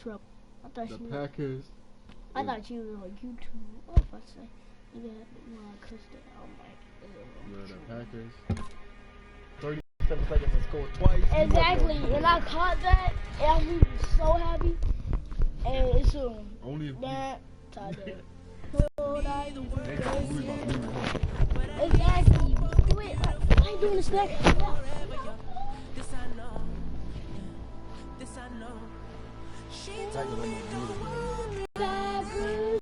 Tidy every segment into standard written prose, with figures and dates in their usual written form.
trouble. I thought The she was, Packers. I thought she was on YouTube. What if I say? Yeah, when I cussed it out, Yeah, the Packers. 37 seconds and scored twice. Exactly, and I caught that, and I was so happy. And it's Only if that time. next time we about to lose. Exactly. Wait, I ain't doing this back. Packers almost lose.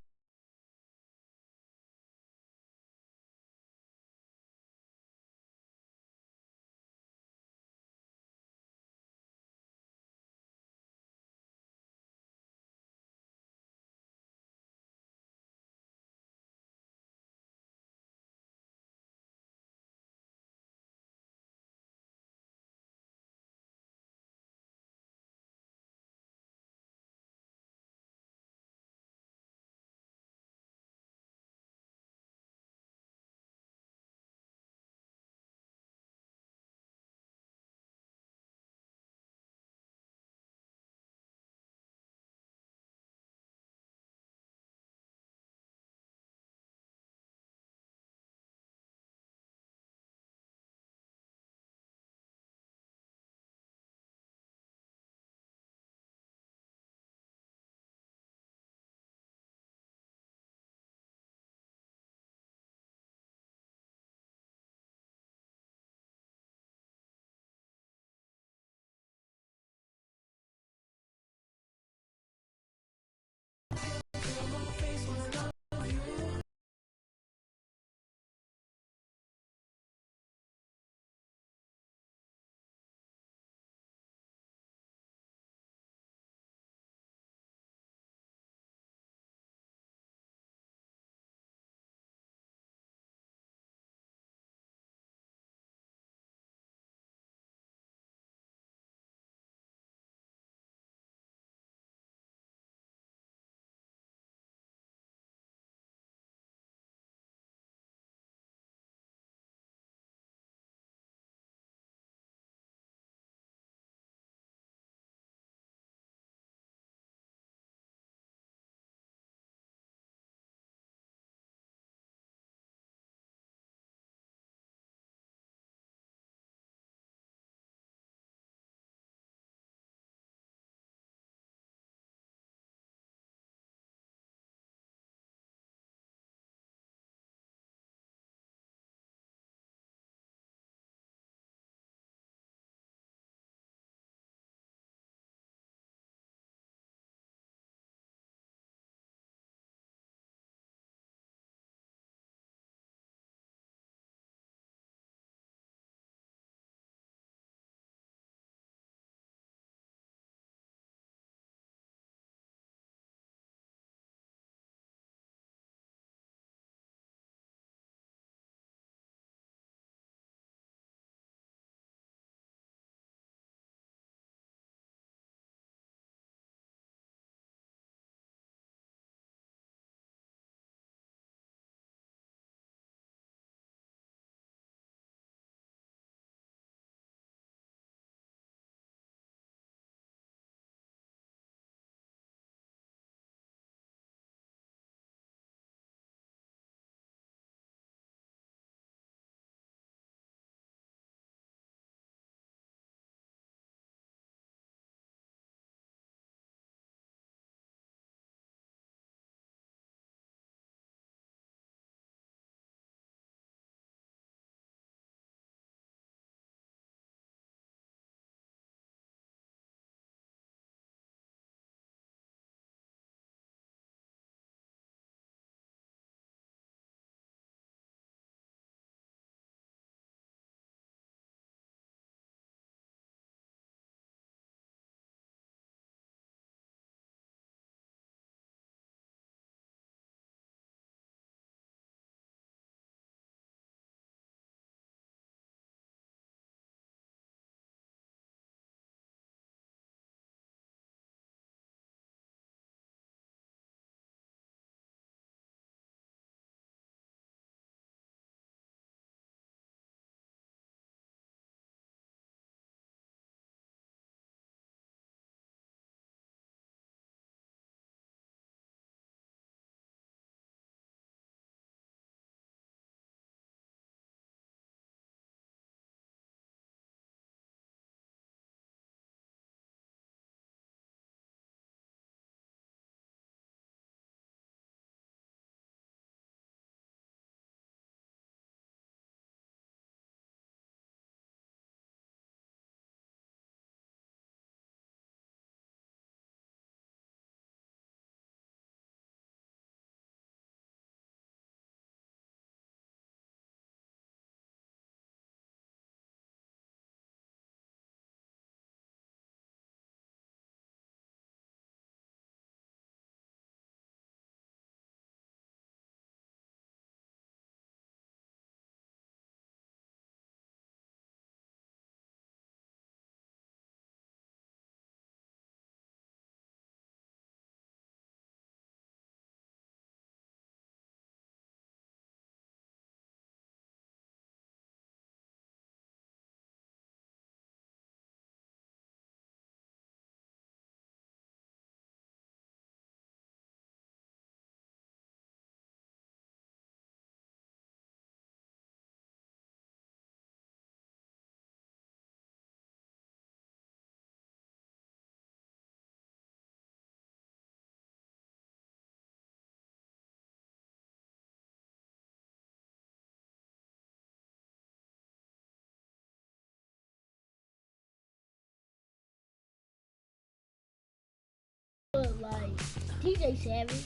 look like TJ Savage.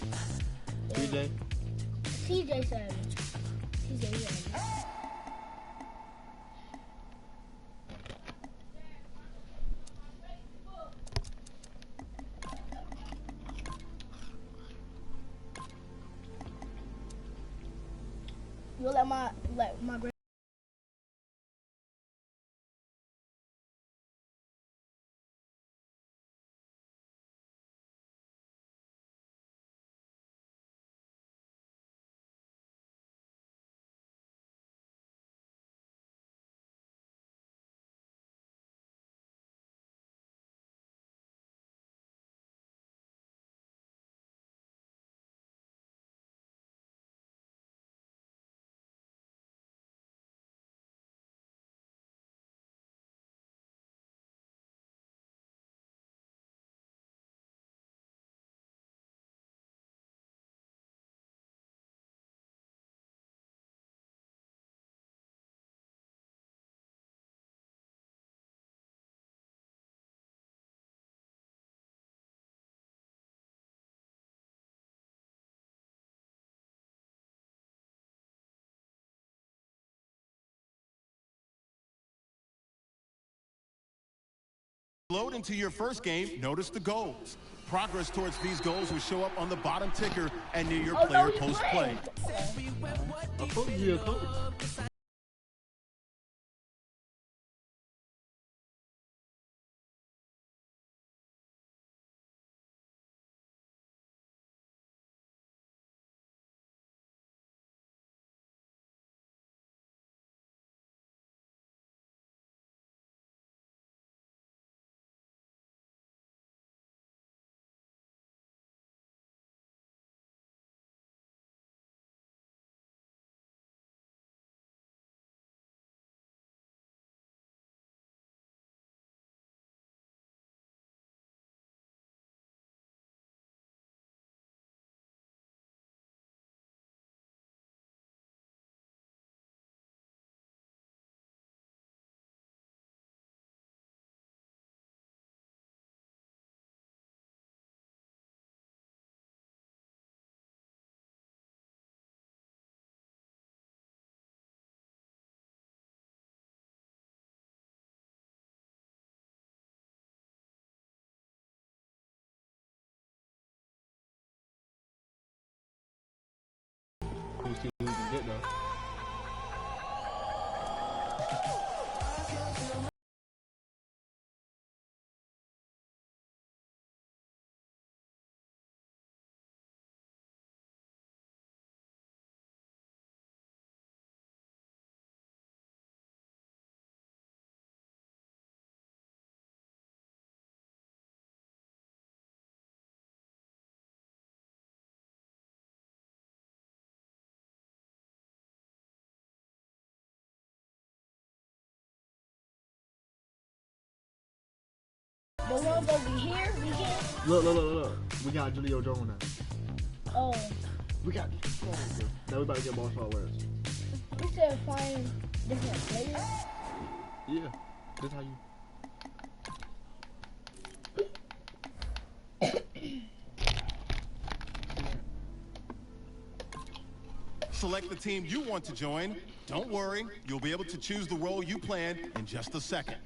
Yeah. TJ? TJ Savage. TJ Savage. You let my grand. Load into your first game, notice the goals. Progress towards these goals will show up on the bottom ticker and near your player post-play. I told you a coach. Who's he losing get though? The ones over here, we can. Look. We got Julio Jones now. Oh, We got. Now we about to get ball shot words. we said find different players. Yeah. This how you. Select the team you want to join. Don't worry, you'll be able to choose the role you planned in just a second.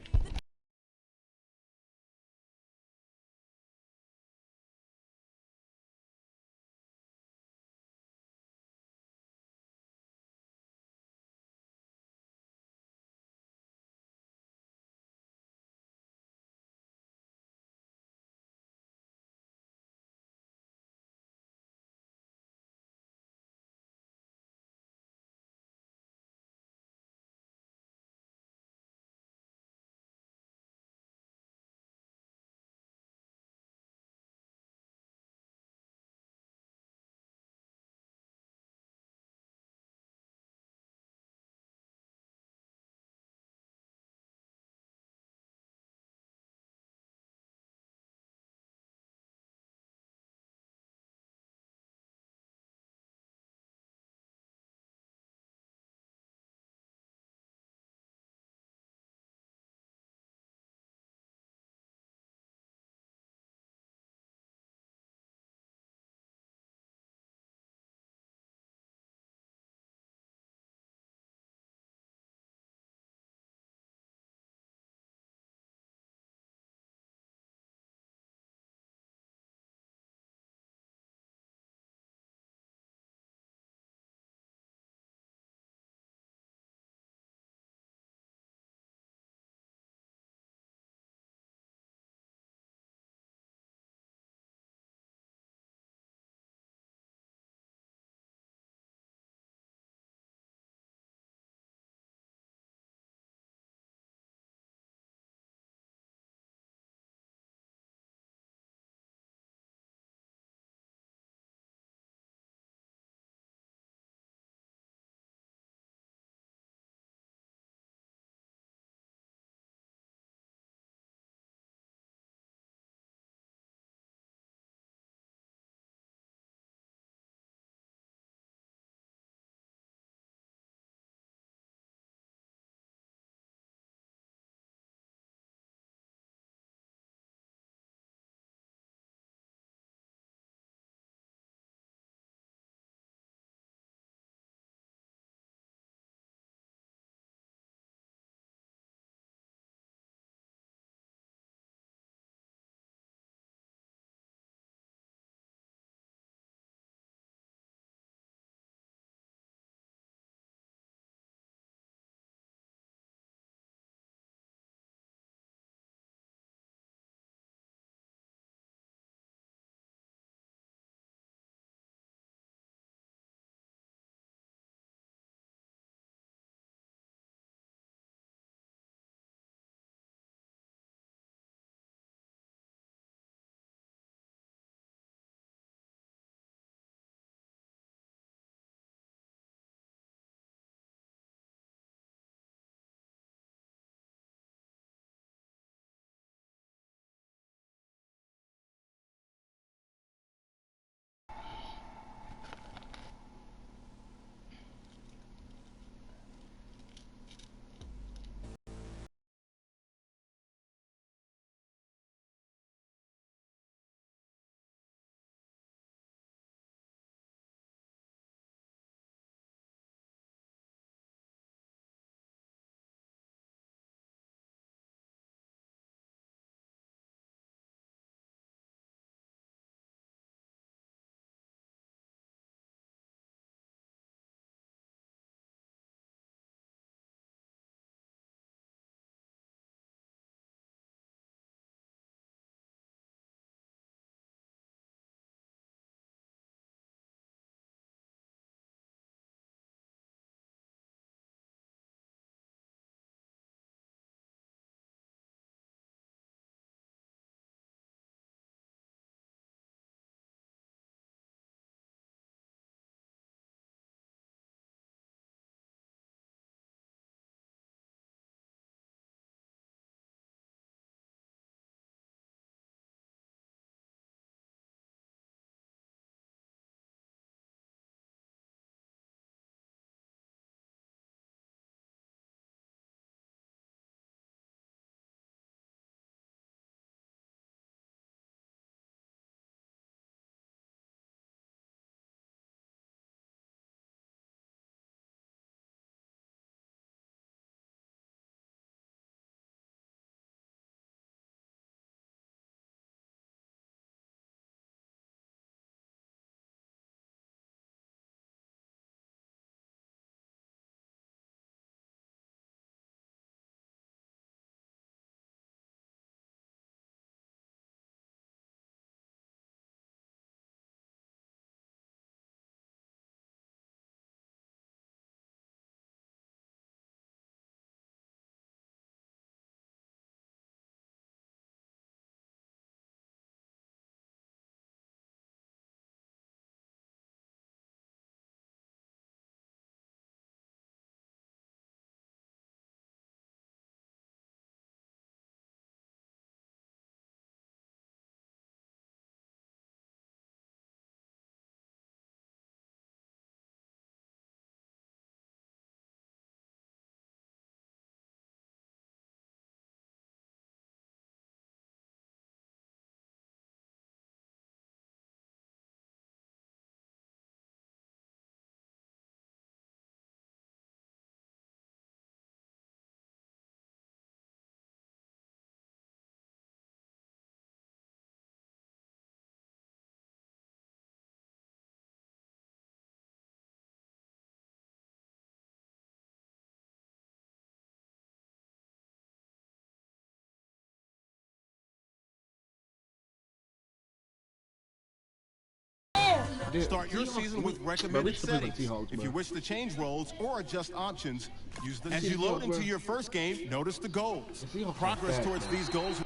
Start your season with recommended should play like settings. Seahawks, If bro. you wish to change roles or adjust options, use the. As Seahawks, you load into bro. your first game, notice the goals. The Seahawks are Progress bad, towards bro. these goals.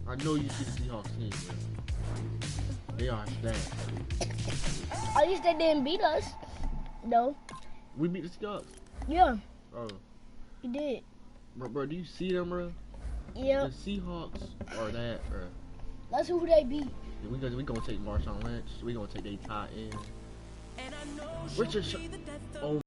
I know you see the Seahawks team, bro. They are stacked. At least they didn't beat us. No. We beat the Seahawks. Yeah, Oh, we did. bro, do you see them, bro? Yeah, The Seahawks are that, bro. that's who they beat. We gonna take Marshawn Lynch. We gonna take their tight end. Richard. Oh.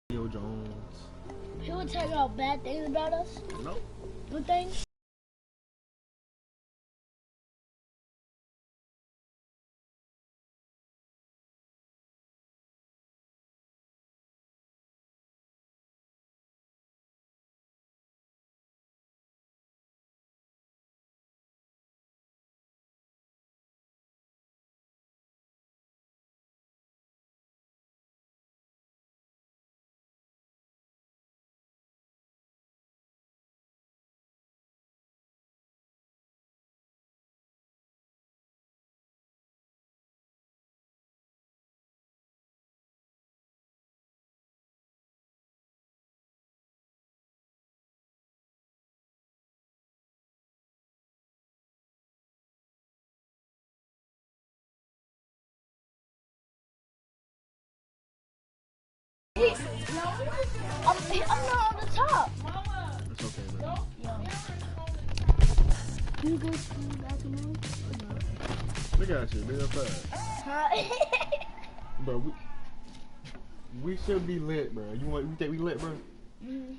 Theo Jones. He would tell out bad things about us. No. Good things. I'm not on the top. It's okay, bro. You go to basketball? Look at you, real fast. Bro, we should be lit, bro. You think we lit, bro? Mm.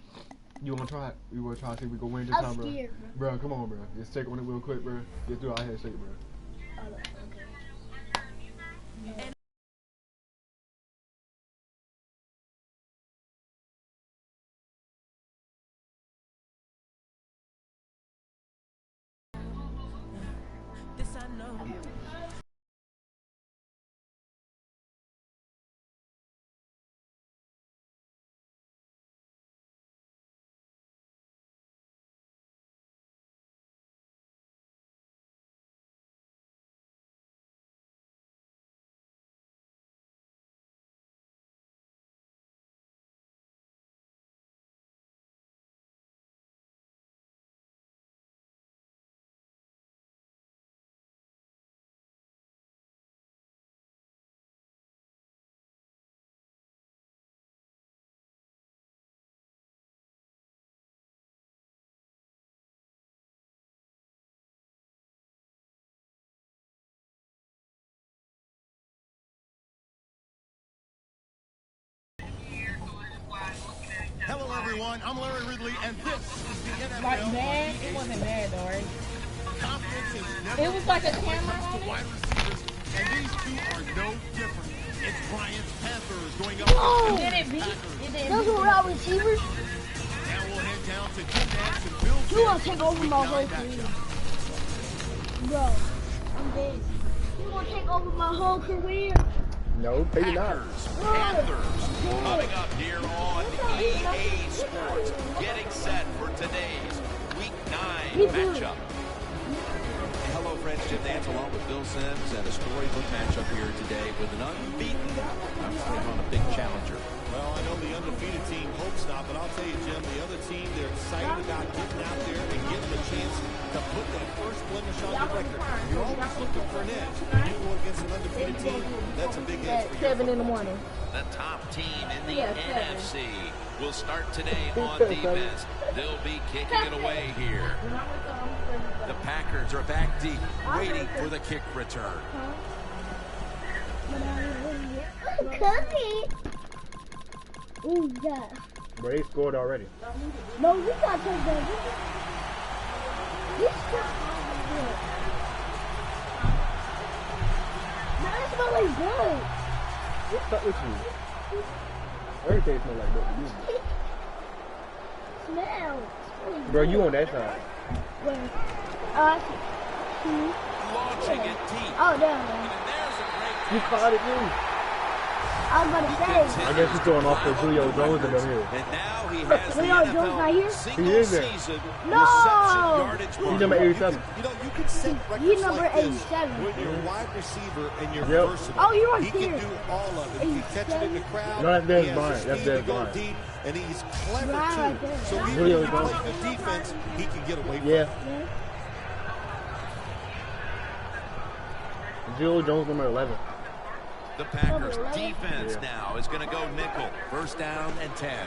You wanna try it? We wanna try to see if we can win this I'm time, bro? scared, Bro, come on, bro. Just take on it real quick, bro. Just do our handshake, bro. Okay. This I know. everyone. I'm Larry Ridley, and this is the NFL. Like bad? It wasn't bad though, right? Confidence is never It was like a when it camera comes on to it? wide receivers, and these two are no different. It's Bryant's Panthers going up Oh. against Did it beat? Packers. It didn't Those beat. were our receivers. Now we'll head down to Jim Nance and Bill You want Sims to take for over Week my 9 whole matchup. career. Bro, I'm dead. You want to take over my whole career? No, maybe not. Panthers coming up here on EA Sports, getting set for today's Week 9 matchup. Hello, friends. Jim Nance along with Bill Sims and a storybook matchup here today with an unbeaten. I'm taking on a big challenger. Well, I know the undefeated team hopes not, but I'll tell you, Jim, the other team, they're excited about getting out there and getting the chance to put that first blemish on the record. You're always looking for an edge. When you go against an undefeated team, that's a big edge for you. 7 in the morning. The top team in the Yeah, NFC will start today on defense. They'll be kicking it away here. The Packers are back deep, waiting for the kick return. Cookie. Ooh, yeah. But they scored already. No, we got to take that. This stuff. Man, it smells like good. What's up with you? Everything smells like that to you. Smell. Bro, you on that side. Where? Launching it deep. Oh, there. And there's a great You caught it, you. I was about to say. I guess he's going off for Julio Jones in them here. And now he has the Julio Jones right here? NFL He is there. single-season No! reception yardage He's mark. number 87. You know, you can set He's records number like this 87. when you're a wide receiver and you're Yep. versatile. Oh, you're right He can there. do all of it. He can catch it in the crowd. No, that's Dez he has Bryant. the That's speed to Dez go Bryant. deep, and he's clever Right, right too. there. So even Julio when you Jones. play good defense, he can get away from Yeah. it. Julio Jones number 11. The Packers defense now is going to go nickel. First down and 10.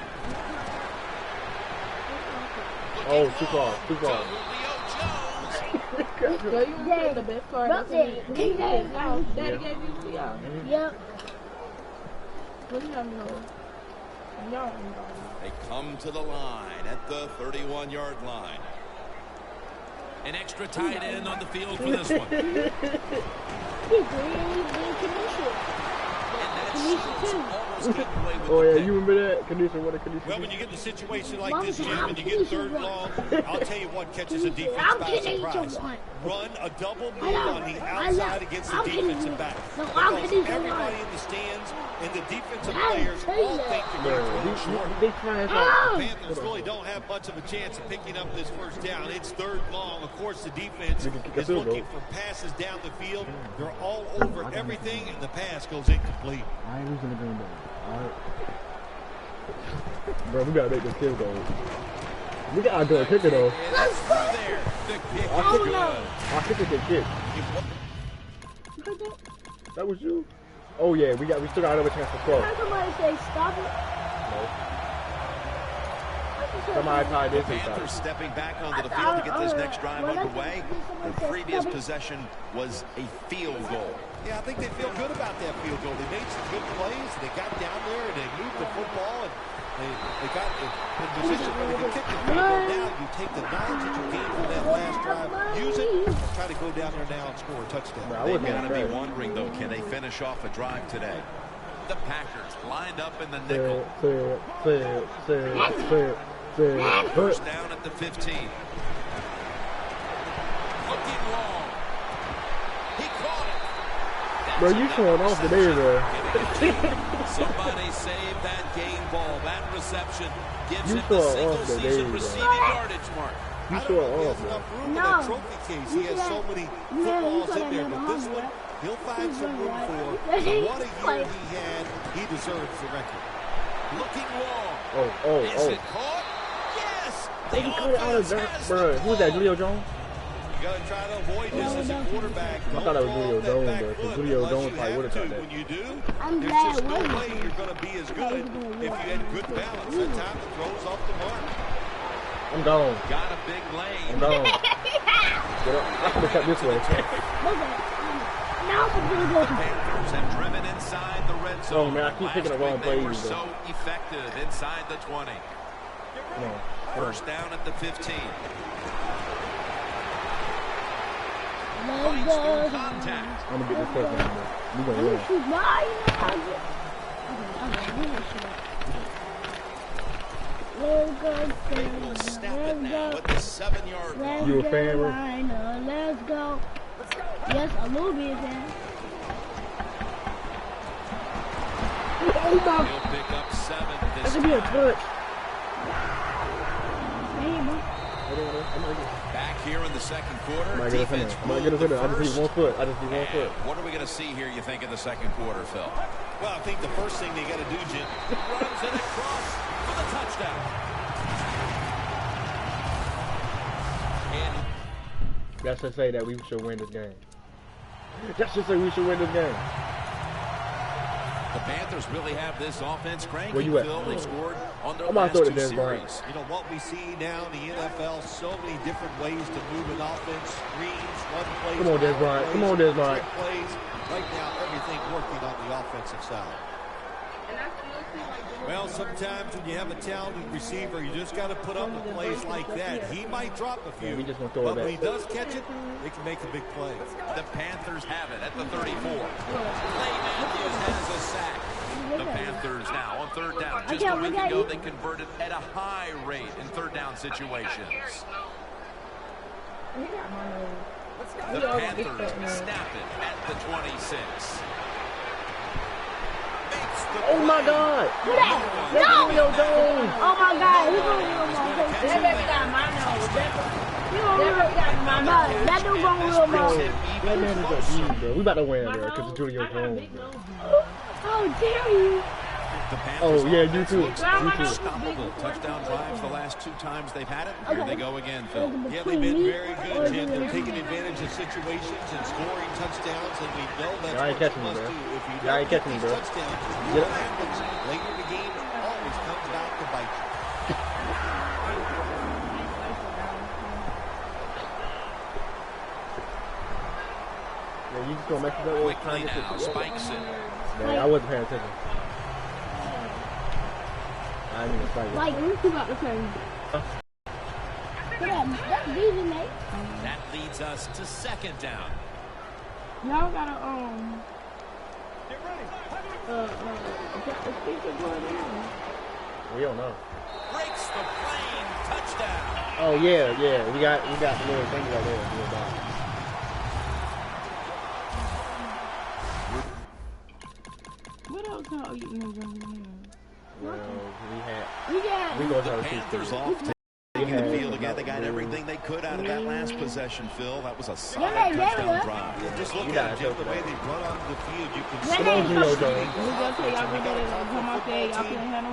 Oh, too far. Too far. Julio Jones. Girl, you said the best part of the week. Daddy gave you to y'all. Yep. What do you have no? Y'all. They come to the line at the 31-yard line. An extra tight end on the field for this one. He's really big Kanisha. Kanisha too. Oh, yeah, you remember that? Kanisha, what a Kanisha Well, did? when you get in a situation like Mom this, said, Jim, I'm and you get third Kanisha long, I'll tell you what catches a defense I'm by Kanisha surprise. one. Run a double move I know, on the I outside know. against the I'm defensive Kanisha. back. No, I'm Because Kanisha everybody one. in the stands and the defensive Hey, players hey, all think they're Bro, going to throw short. they trying to Oh! The Panthers really don't have much of a chance of picking up this first down. It's third long. Of course, the defense They can kick a is field looking goal. for passes down the field. They're all over everything, and the pass goes incomplete. I ain't losing the game, though. All right. Bro, we gotta make this field goal. We gotta do a kicker, though. That's through there. The kick Our is kicker, good. our kicker get kicked. That was you? Oh, yeah, we still got another chance to score. Can somebody say stop it? Somebody tied this Panthers inside. stepping back onto the field to get this next drive underway. The previous possession was a field goal. Yeah, I think they feel good about that field goal. They made some good plays. They got down there and they moved the football and they got in position where they could kick the field goal. Now you take the knowledge that you gained from that last drive, use it, try to go down there now and score a touchdown. Bro, I They've wouldn't got to be have wondering, though, can they finish off a drive today? The Packers lined up in the nickel. First down at the 15. Looking long. He caught it. That's Bro, you enough showing off today, bro. Somebody saved that game ball. That reception gives You him the showing off single today, season bro. receiving yardage mark. You I don't showing know if he off, has bro. enough room in No. that trophy case. He has so many footballs in there, but this one, he'll find some room for. What a year he had. He deserves the record. Looking long. Is Oh. it caught? Yes. They The can cut it out of offense that, has bro. the Who's that, ball. Julio Jones? You got to try to avoid this as a quarterback. I thought that was Julio Jones, bro, 'cause Julio Jones probably would've caught that. When you do, I'm there's glad just no it wasn't. way you're going to be as good if you had good balance. That time the throws off the mark. I'm gone. Got a big lane. I'm gone. Get up. I could have kept this way. Now I'm gonna go. Panthers have driven inside the red zone. Oh, man, I keep Last picking the wrong week they were plays, so though. effective inside the 20. No. First down at the 15. Let's Fights go. through contact. I'm gonna get this touchdown, bro. We gonna win. Shoot mine. Able to snap it now with the 7-yard line. You a fan, bro? Let's go. Yes, a little bit, man. He'll pick up 7 That this should be a time. touch. Back here in the second quarter. Might get us in Defense there. Might get us ruled in there. I the just need first. one foot. I just need one foot. And what are we going to see here, you think, in the second quarter, Phil? Well, I think the first thing they got to do, Jim, Runs it across for the touchdown. And That should say that we should win this game. That should say we should win this game. the Panthers really have this offense cranking. Where you at? Phil, they've scored on their I'm about last to throw 2 it to Dez Bryant. series. you know, what we see now in the NFL, so many different ways to move an offense, screens, run plays. Come on, Dez Bryant. Come on, Dez Bryant. trick plays. Right now, everything working on the offensive side. Well, sometimes when you have a talented receiver, you just got to put up with plays like that. He might drop a few, we just gonna throw it but back. when he does catch it, they can make a big play. The Panthers have it at the 34. Clay Matthews has a sack. The Panthers now on third down. Just a week ago, they converted at a high rate in third down situations. The Panthers snap it at the 26. Oh my God! No! Oh my God! He's gonna reel my face. That baby got my nose. He gonna reel my nose. That dude gonna reel my face. That man is a dude, bro. We about to win, bro, because it's Julio Jones, bro. How dare you? The Panthers Oh, yeah, you offense too. looks You too. unstoppable. Touchdown drives the last 2 times they've had it. Here they go again, Phil. Yeah, they've been very good, Jim. They're taking advantage of situations and scoring touchdowns, and we know that's Y'all ain't what catching you me, must bro. do. If you Y'all don't ain't get catching me, these bro. touchdowns, Get what up. happens later in the game always comes back to bite you. Yeah, you just gonna mess it up all the Quickly time. now, spikes it. Yeah, I wasn't paying attention. I didn't even fight. Like, let's see about the turn. That's easy, mate. That leads us to second down. Y'all gotta, We don't know. Breaks the plane. Touchdown. Oh yeah, yeah. We got the little thing right there. What else are you eating? Well, we we gonna The try to Panthers keep off it. taking the Yeah. field again. They got everything they could out of that last possession, Phil. That was a solid Yeah, yeah, touchdown yeah. drive. Yeah, just look You at gotta it, Jim, go the for way that. they run onto the field. You can Yeah, see they- Come on, Julio Jones.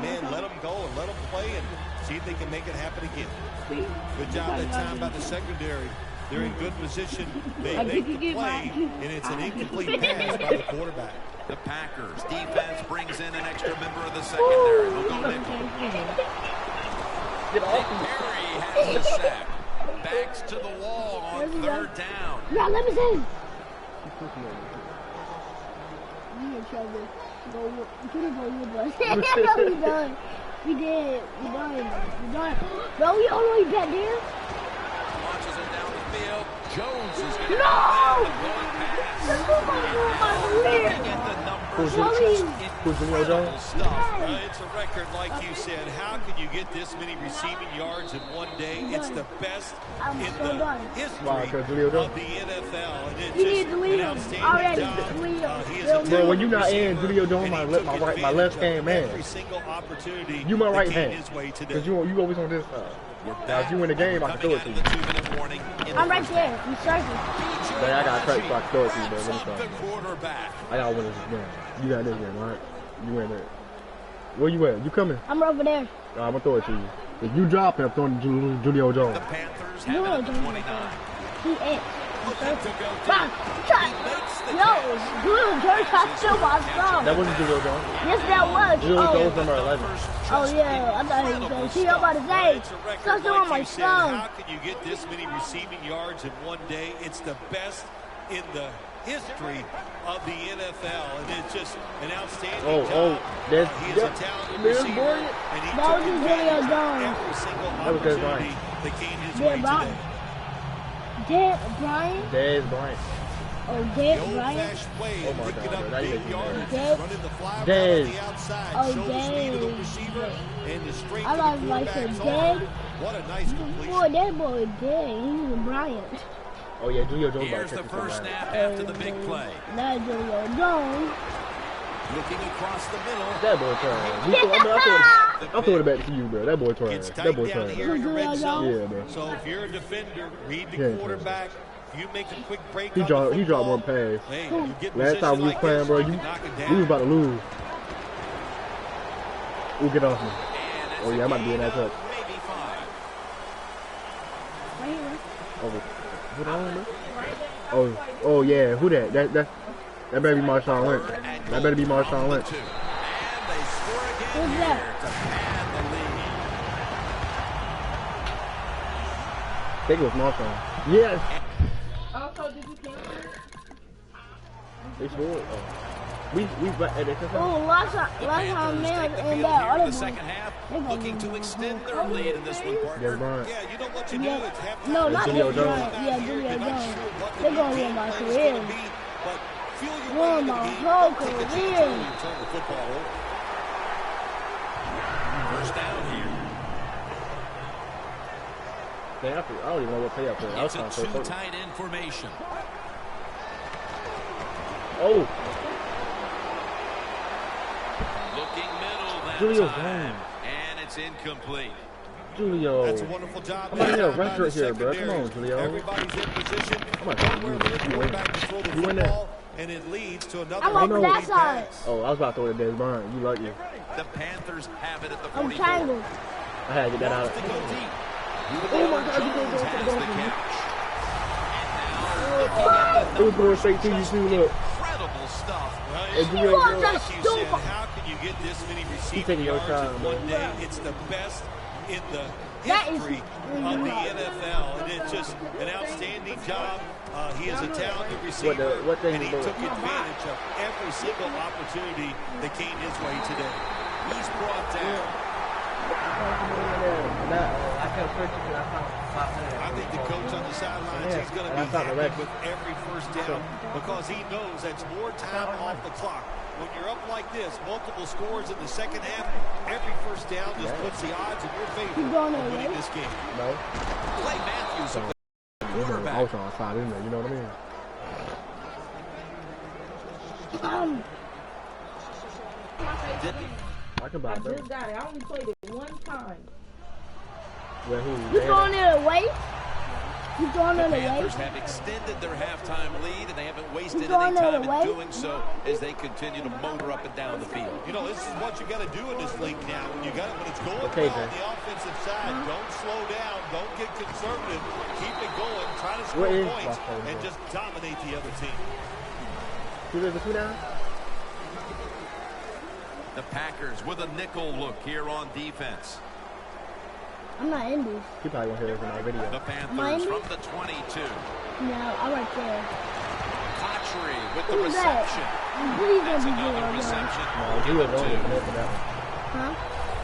Man, let them go and let them play and see if they can make it happen again. Good job that time by the secondary. They're in good position. They make the play, and it's an incomplete pass by the quarterback. The Packers defense brings in an extra member of the secondary. They'll go nickel. Get off Perry has the sack. Backs to the wall on third down. Now let me see. You in trouble. Go, you bus. We done. We did. We done. Bro, we all the way back there. Launches it down the field. Jones is going to No! the going pass. Get Get the numbers. Who's Julio Jones? Stuff. It's a record, like you said. How can you get this many receiving yards in one day? It's the best I'm in so the done. history Wow, 'cause Julio of Jones. the NFL. And it's You just need to leave an him. outstanding Already. job. Leave him. He is a Bro, when talented you're not in, receiver, Julio Jones and my he left- took my advantage left of hand man. Every single opportunity You my right that came hand. his way today. Because you always on this side. We're Now, back. if you win the game, I can throw Coming it to out you. of the 2-minute warning in the I'm right first there. You circle. But I got a crack, so I can throw it to you, man. Wraps Let me up start. the quarterback. I gotta win this game. You got this game, alright? You win it. Where you at? You coming? I'm over there. I'm gonna throw it to you. If you drop it, I'm throwing to Julio Jones. The Panthers have it at the 29. He ate. Looking to go Wow. deep. Shot. He makes the Yo, catch. Julio Jones got still my song. That wasn't Julio Jones. Yes, that was. Julio Oh, Jones number 11. oh yeah. I thought he was going to see. I'm about to say. It's a record, So still on like my you said. song. How can you get this many receiving yards in one day? It's the best in the history of the NFL, and it's just an outstanding job. He is a talented receiver, and he took advantage of every single opportunity that came his way today. Dez Bryant. Oh, Dez Bryant. Oh my God, bro. That is Running the fly route on the outside, shoulder speed of the receiver, and the strength of the quarterback's arm. What a nice completion. Boy, that boy is dead. He's a Bryant. Oh yeah, Julio Jones. Here's the first snap after the big play. That's Julio Jones. Looking across the middle. That boy trash. I'm throwing it back to you, bro. That boy trash. That boy trash. Yeah, bro. So if you're a defender, read the quarterback. If you make a quick break, he dropped one pass. Hey, last time we was playing, bro, we was about to lose. We'll get off me. Oh yeah, I'm about to be in that touch. Oh yeah, who that? That better be Marshawn Lynch. That better be Marshawn Lynch. Who's that? I think it was Marshawn. Yes. Also, did you cancel it? They scored. We last time man in that other the second half, looking to extend their lead in this one. Yeah, you know what you do? It's halftime. No, not Julio Jones. Yeah, Julio You're not Jones. sure what the They're going to game win my plan is career. gonna be, but feel your way Won into my the game. whole Take a chance career. early and turn the football over. First down here. I don't even know what play up there. It's a two tight end formation. Oh. Looking middle that Julio time. Jones. And it's incomplete. Julio. That's a wonderful job. I'm here, rest right here, bro. Come on, Julio. Everybody's in position. Come on, You win that. And it leads to another. I'm on that side. Oh, I was about to throw it at Dez Bryant. You lucky. The Panthers have it at the I'm 44. tangled. I had to get that out. To go deep. Oh my God, you can't go for the Dolphins. It was going straight to you, too, look. Incredible stuff. And Julio Jones. How can you get this many receiving your yards time, in one man. day? It's the best in the history of the NFL, and it's just an outstanding job. He is a talented receiver, and he took advantage of every single opportunity that came his way today. He's brought down. I think the coach on the sidelines, he's going to be happy with every first down because he knows that's more time off the clock. When you're up like this, multiple scores in the second half, every first down just puts the odds in your favor of winning this game. No. Clay Matthews, the quarterback. I was on the side, isn't it? You know what I mean? I can buy it. I just got it. I only played it one time. Well, You throwing it away? You throwing it The away? Panthers have extended their halftime lead, and they haven't wasted any time in doing so as they continue to motor up and down the field. You know, this is what you got to do in this league now. When you got it, when it's going Okay, well on the offensive side, don't slow down, don't get conservative, keep it going, try to score points, and just dominate the other team. The Packers with a nickel look here on defense. I'm not in this. You probably won't hear this in my video. The Panthers from the 22. No, I'm right there. Cotchery with the Who's that? reception. Please That's don't be another doing that. reception. No, he was only in there for that one. Huh?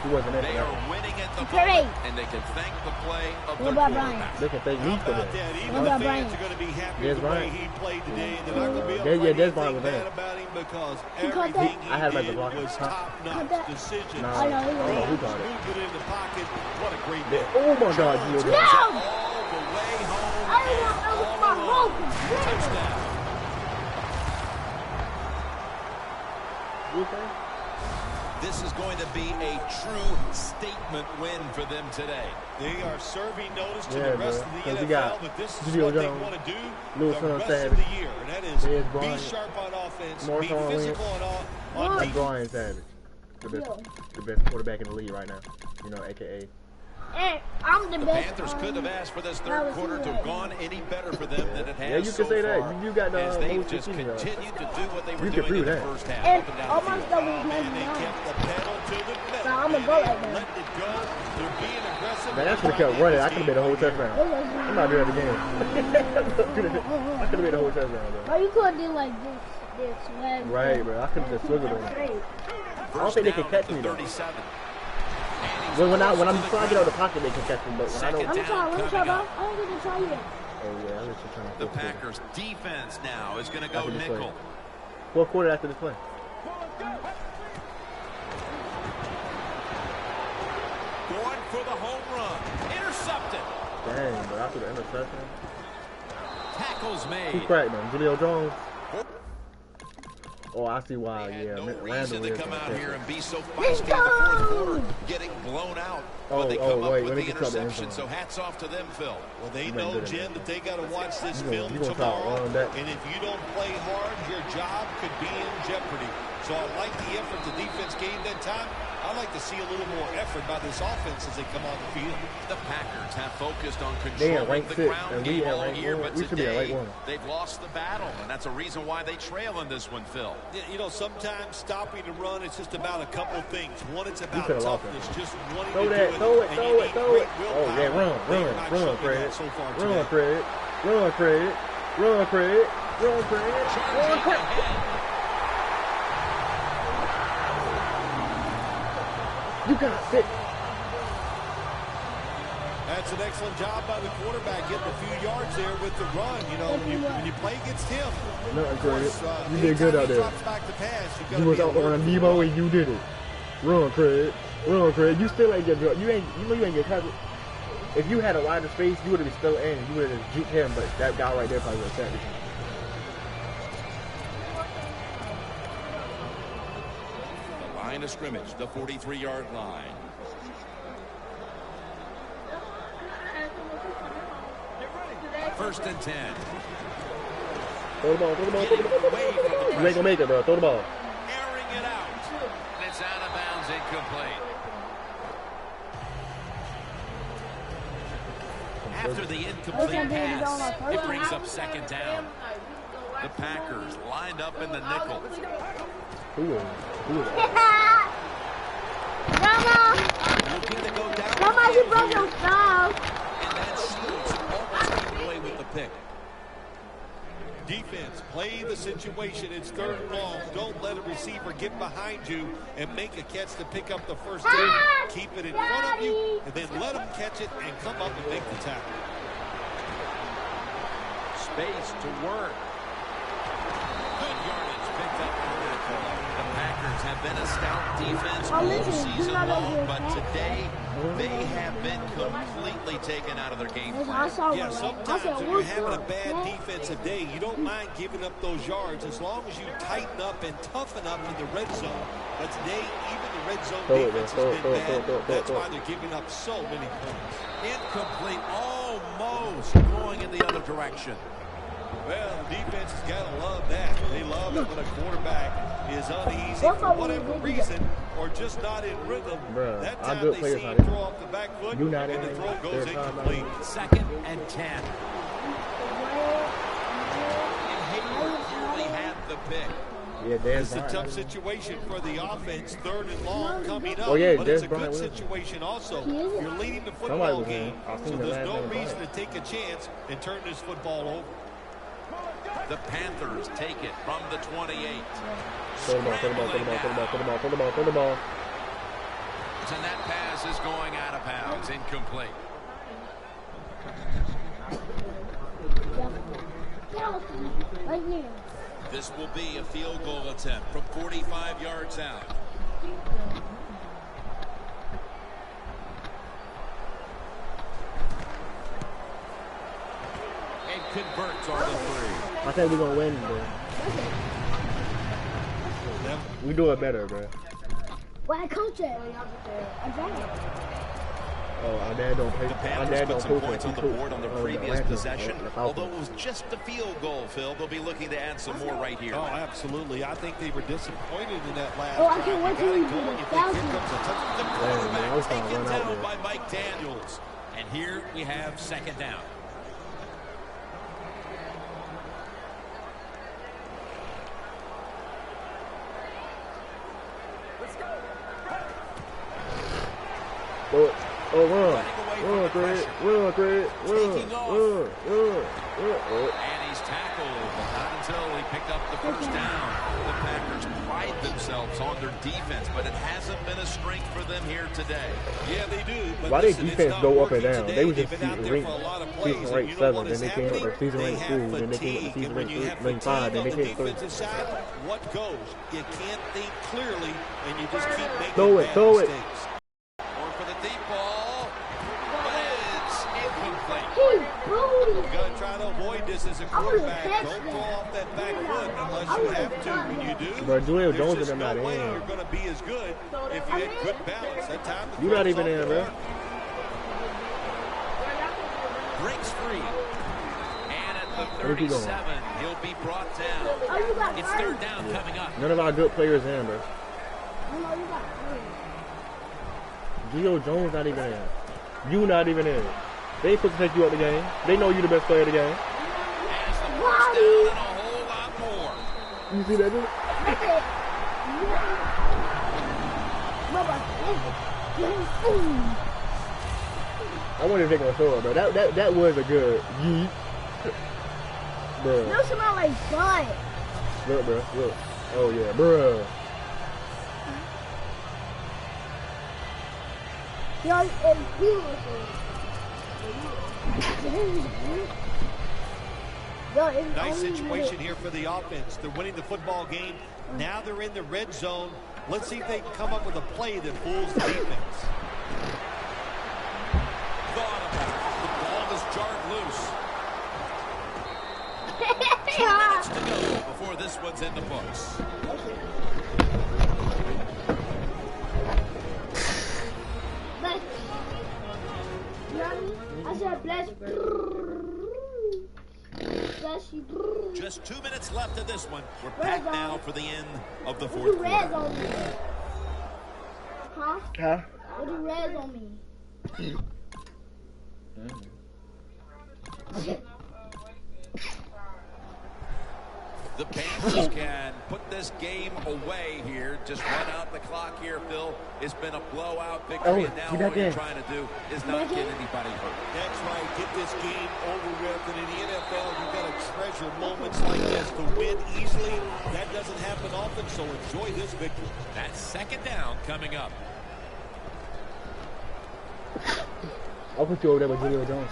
He wasn't in They for are that one. winning at the Great. moment, and they can thank the play of What their about quarterback. They can thank me for About that. that, even What the about fans Bryant? are going to be happy Dez with the way Bryant. he played today. They're not going to be able to Yeah, write Dez Bryant anything was there. bad about him because Who caught everything that? I had him at he the did block. was Huh? top-notch that? decisions. No. I know, he I don't know who was. got it. Moved it in the pocket. What a great day. Oh my God, Julio Jones. No! All the way home. I didn't want that was my whole career. Touchdown. This is going to be a true statement win for them today. They are serving notice to Yeah, the rest bro. of the 'Cause we NFL got that this is Julio what they Jones, want to do Lewis the Hunt rest Savage, of the year. And that is Dez be Bryant, sharp on offense, be Marshawn physical on Like defense. Brian Savage. The best quarterback in the league right now. You know, a.k.a. Hey, I'm the best. Panthers couldn't have asked for this third quarter to have gone any better for them than it has. Yeah, you can so say far, that. You got the as they've most just receiving continued to do what they were You can doing in prove the that. first half. And Up and down all the my field. stuff was And they 99. kept the pedal to the metal. So I'm gonna go like that. Let it go. They're being aggressive. Man, I should have kept running. I could have made a whole touchdown. I'm not doing that again. I could have made a whole touchdown, bro. But you could do like this swag. Right, bro. I could have just swiggled on it. I don't think they can catch me though. 37. When I'm trying to get out of the pocket, they can catch me, but when I don't. Let me try, bro. I don't get to try yet. Oh yeah, I'm just trying to. The Packers defense now is going to go After this play. nickel. Fourth quarter after this play. Going for the home run. Intercepted. Dang, but after the interception. Tackles Who made. cracked man? Julio Jones. Oh, I see why. They Yeah, had no Randall reason to is come gonna out catch here it. and be so feisty in the fourth quarter, getting blown out. But they come up wait, with let me the get to the end interception, zone. so hats off to them, Phil. Well, they You know, ain't good at Jim, that. that they got to watch this You film gonna try to tomorrow. run that. And if you don't play hard, your job could be in jeopardy. So I like the effort the defense gave that time. I like to see a little more effort by this offense as they come on the field. The Packers have focused on They at controlling rank the 6, ground and we game at all rank year, 1. but We should be at rank today 1. they've lost the battle, and that's a reason why they trail in this one, Phil. You know, sometimes stopping the run, it's just about a couple of things. One, it's about could've lost toughness, just wanting Throw to that, do throw it, and throw you it, need throw great it. willpower. Oh, yeah, run, They are not showing run, that Craig. so far Run, today. Craig. Run, Craig. Run, Craig. Run, Craig. Run, Craig. You got it. That's an excellent job by the quarterback, getting a few yards there with the run. You know, when you play against him, Nothing, Craig. course, You did good out anytime he there. drops back to pass, you You was out there on Nemo and you did it. Run, Craig. Run, Craig. You still ain't get you ain't you ain't get tackled. If you had a wider space, you would have been still in. You would have just juked him, but that guy right there probably would have tackled you. Line of scrimmage, the 43-yard line. First and 10. Throw the ball, throw the ball, throw the ball. Away from the You ain't pressure. gonna make it, bro. Throw the ball. Airing it out. And it's out of bounds, incomplete. After the incomplete pass, it brings up second down. The Packers lined up in the nickel. Who is Grandma! Looking to go down. Grandma, you broke your style. And that shoots almost came away with the pick. Defense, play the situation. It's third and long. Don't let a receiver get behind you and make a catch to pick up the first down. Keep it in front of you, and then let them catch it and come up and make the tackle. Space to work. Good yardage picked up on that play. The Packers have been a stout defense all season long, but today they have been completely taken out of their game plan. Yeah, sometimes when you're having a bad defensive day, you don't mind giving up those yards as long as you tighten up and toughen up in the red zone. But today, even the red zone defense has been bad. That's why they're giving up so many points. Incomplete, almost going in the other direction. Well, the defense has got to love that. They love it when a quarterback is uneasy for whatever reason or just not in rhythm. Bruh, That our time good they players see not him in. throw off the back foot, You not and in. the throw goes They're not incomplete. 2nd and 10. And Hayward clearly had the pick. Yeah, Dan It's a Bryant. tough situation for the offense. Third and long coming up. Oh, yeah, but it's Des a good Bryant was. situation also. You're leading the Somebody football was game, in. I so seen the there's last no name reason to Bryant. take a chance and turn this football over. The Panthers take it from the 28. Throw the ball, throw the ball, throw the ball, throw the ball, throw the ball, throw the ball, throw the ball. And that pass is going out of bounds, incomplete. Right here. This will be a field goal attempt from 45 yards out. And converts on the three. I think we're gonna win, bro. We do it better, bro. Why coach it? I got it. Oh, our dad don't play. The Our Panthers dad put don't some coach points on the board on the previous possession. Although it was just a field goal, Phil, they'll be looking to add some more right here. Oh, absolutely. I think they were disappointed in that last Oh, I drive. can't wait till we do the Here thousand. comes a touchdown. The Man, I quarterback was trying to taken run out down there. by Mike Daniels. And here we have second down. Oh, run, Craig, run, Craig, run. And he's tackled, but not until he picked up the first down. The Packers pride themselves on their defense, but it hasn't been a strength for them here today. Yeah, they do. But Why they listen, it's defense not go up and working down? today. They was They've just been out there season for a lot of ranked plays, and you know seven, what then is they came up happening? to season They ranked have 2, then they came up to fatigue, season and when you have ranked 5, fatigue then on they the came third. defensive side, what goes? You can't think clearly, and you just keep making Throw it, bad throw it. mistakes. Going for the deep ball, but it's incomplete. You got to try to avoid this as a quarterback. Don't throw off that back foot unless you have to. When you do, But Julio there's Jones just and them no not way in. you're going to be as good if you had good balance. That time to You throw not even is in, off bro. the mark. Breaks free. And at the Where'd he go? 37, he'll be brought down. It's third down coming up. None of our good players in, bro. Julio Jones not even in. You not even in. They ain't supposed to take you out the game. They know you the best player of the game. As the first down and a whole lot more. You see that, dude? I wonder if they're gonna throw it, bro. That was a good yeet. Bro. No, smell like butt. Look, bro. Look. Oh yeah, bro. Yo, it's beautiful. Yo, it's Nice only situation here for the offense. They're winning the football game. Now they're in the red zone. Let's see if they can come up with a play that fools the defense. Thought about it. The ball is jarred loose. 2 minutes to go before this one's in the books. I said bless. Bless you. Just 2 minutes left of this one. We're back now for the end of the What fourth do reds quarter. on me? Huh? Huh? What do reds on me? The Panthers can put this game away here. Just run out the clock here, Phil. It's been a blowout victory, and now you all back you're in. trying to do is not get anybody hurt. That's right. Get this game over with. And in the NFL, you've got to treasure moments like this to win easily. That doesn't happen often, so enjoy this victory. That's second down coming up. I'll put you over there with Julio Jones.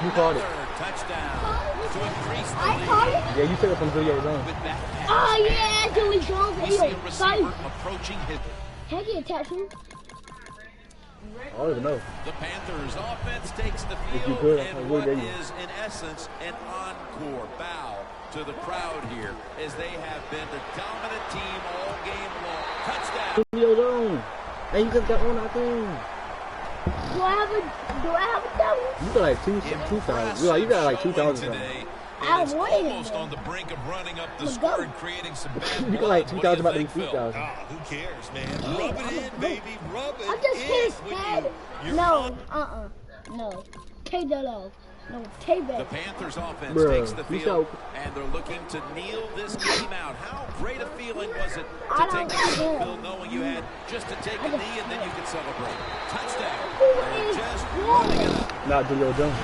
You called it. Another touchdown to increase the I lead. called it. Yeah, you took it from Julio Jones. With that pass, Oh yeah, Joey Jones. we Hey, see a yo, receiver guys, approaching his. can I get a tattoo? I don't even know. The Panthers offense takes the you field could, I and would what get you. is in essence an encore bow to the crowd here as they have been the dominant team all game long. Touchdown. Julio Jones. And you just got on our team. Do I have a tattoo? You got like 2,000. You got like 2,000. Today. I And it's wanted almost it. on the brink of running up the Let's score go. and creating some bad You got blood. like What do 2,000 about to you be think, Phil? 3,000. Who cares, man? Rub it in, baby. Rub it I'm just in. pissed, when man. you're No, no. Take that off. No, take The that. Panthers offense Bruh, takes the you field, saw- and they're looking to kneel this game out. How great a feeling was it I to take don't the care. field knowing you had just to take a knee and then you could celebrate. Touchdown. Who They're is just that? running it up. Not Julio Jones.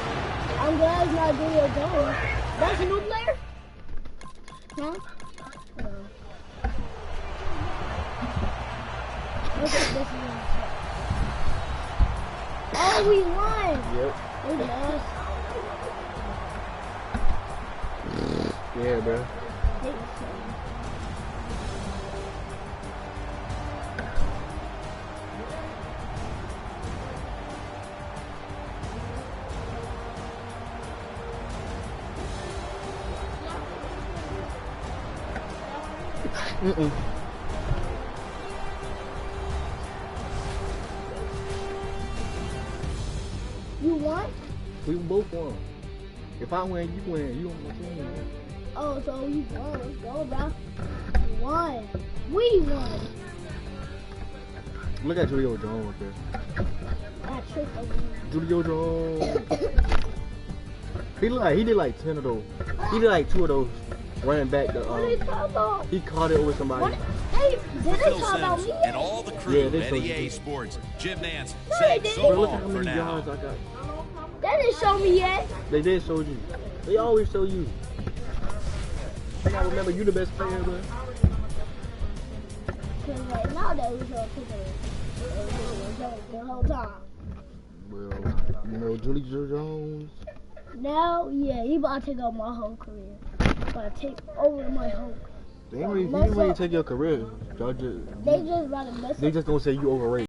I'm glad it's not Julio Jones. That's a new player? Huh? No. Look at this one. Oh, we won. Yep. We lost. Yeah, bro. You won? We both won. If I win, you win. You on my team. Oh, so you won. Let's go, bro. You won. We won. Look at Julio Jones there. That trick over here. Julio Jones. He did like 10 of those. He did like 2 of those running back. What are they talking about? He caught it over somebody. Did they Phil talk about Simms me? and all the crew Yeah, they at showed EA you. Sports. Jim Nance No, saying they so didn't. Bro, look at how long for many now. yards I got. That didn't show me yet. They did show you. They always show you. I gotta remember you the best player, bro. Because right now they was all picking the whole time. Well, you know, Julio Jones. Now, yeah, he about to take over my whole career. About to take over my whole He didn't really take your career. They just about to mess They up. just gonna say you overrated.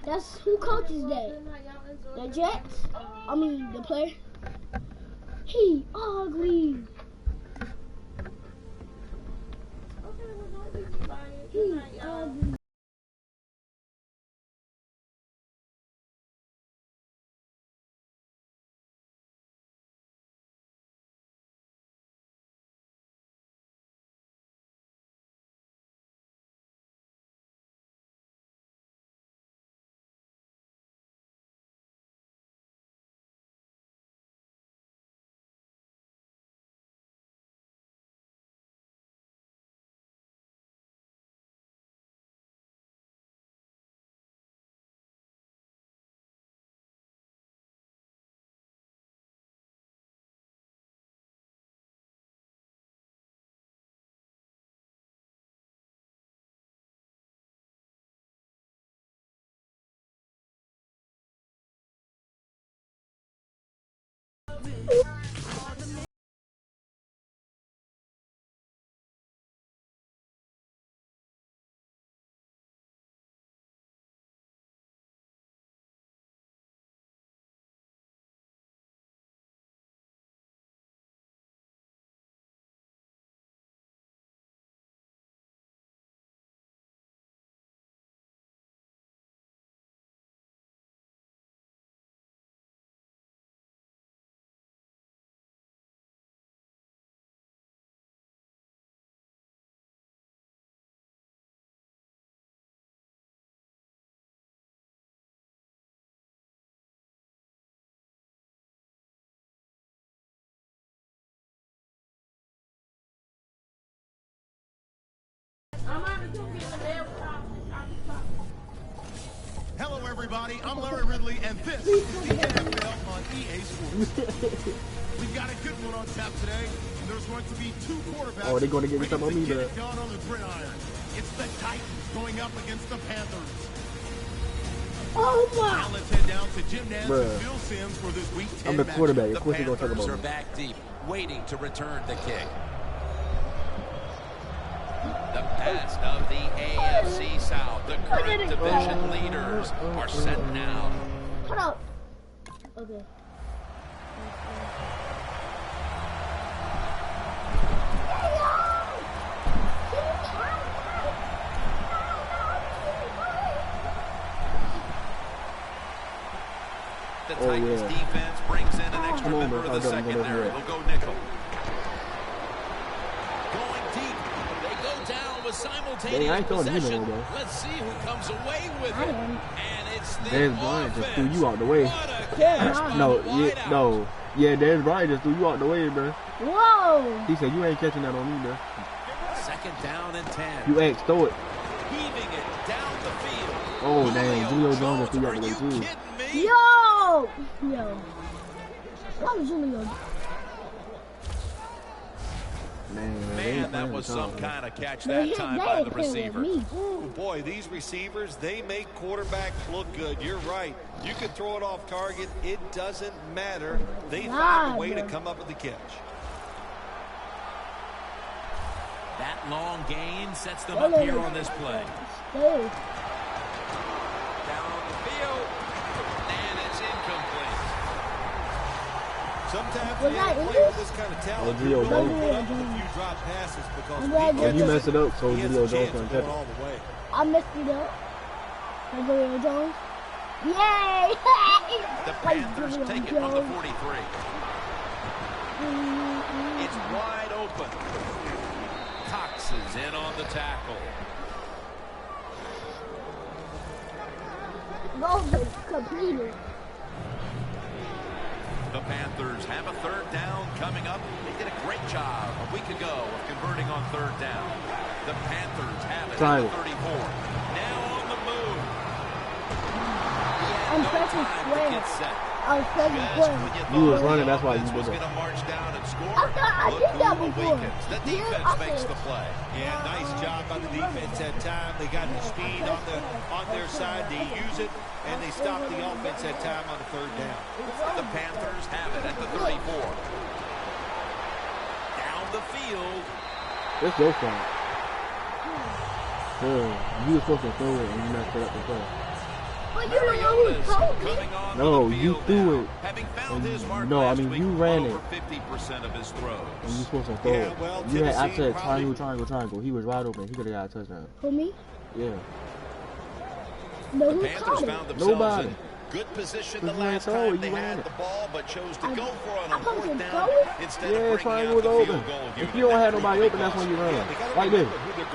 That's who coaches that? The Jets? I mean, the player? He ugly. He ugly. Hello, everybody. I'm Larry Ridley, and this is the NFL on EA Sports. We've got a good one on tap today. There's going to be two quarterbacks. Oh, they're going to give me some on me, get man. it done on the gridiron. It's the Titans going up against the Panthers. Oh my! Now let's head down to Jim Nance and Phil Simms for this week 10 I'm the quarterback. The Of course, they're going to talk Panthers about are me. back deep, waiting to return the kick. The best of the AFC South, the current division leaders, are set now. Hold up. Okay. The Titans defense brings in an extra member of the secondary. They'll go nickel. Going deep. They go down with simultaneous possession. Let's see who comes away with it. And it's the Dez Bryant just threw you out the way. No. Yeah, Dez Bryant just threw you out the way, bro. Whoa! He said, you ain't catching that on me, bro. Second down and 10. You asked, throw it. Heaving it down the field. Oh, dang. Julio Jones just threw you out the way, too. Yo! What was Julio? Man, that was some kind of catch that time by the receiver. Ooh, boy, these receivers, they make quarterbacks look good. You're right. You can throw it off target. It doesn't matter. They find a way to come up with the catch. That long gain sets them up here on this play. Down the field, and it's incomplete. Sometimes when you play with this kind of talent, you put up a few drop passes because you messed it up, so Julio Jones can catch it. I messed it up. Julio Jones. Yay! The Panthers take it from the 43. It's wide open. Cox is in on the tackle. Goal completed. The Panthers have a third down coming up. They did a great job a week ago of converting on third down. The Panthers have it at the 34. Now on the move. I'm pressing square. I was pressing square. You was running, that's why you did was it. going to march down and score. I did that before. The defense makes the play. Yeah, nice job by the defense that time. They got the speed on their side. They use it, and they stop the offense that time on the third down. The Panthers have it at the 34. Down the field. It's your fault. You were supposed to throw it and you messed it up the play. But you don't know who's coaching. No, you threw it. No, I mean you ran it. 50% of his throws. And you supposed to throw it. Well, You had, I said triangle. He was wide open. He could have got a touchdown. For me? Yeah. No, The who Panthers caught found it? themselves Nobody. in good position the Because you last ain't throw time it, they you ran had it. the ball, but chose to go for it I on fourth couldn't down throw it? instead Yeah, of bringing triangle out was the open. field goal If unit. you don't have nobody open, that's when you run. Like this.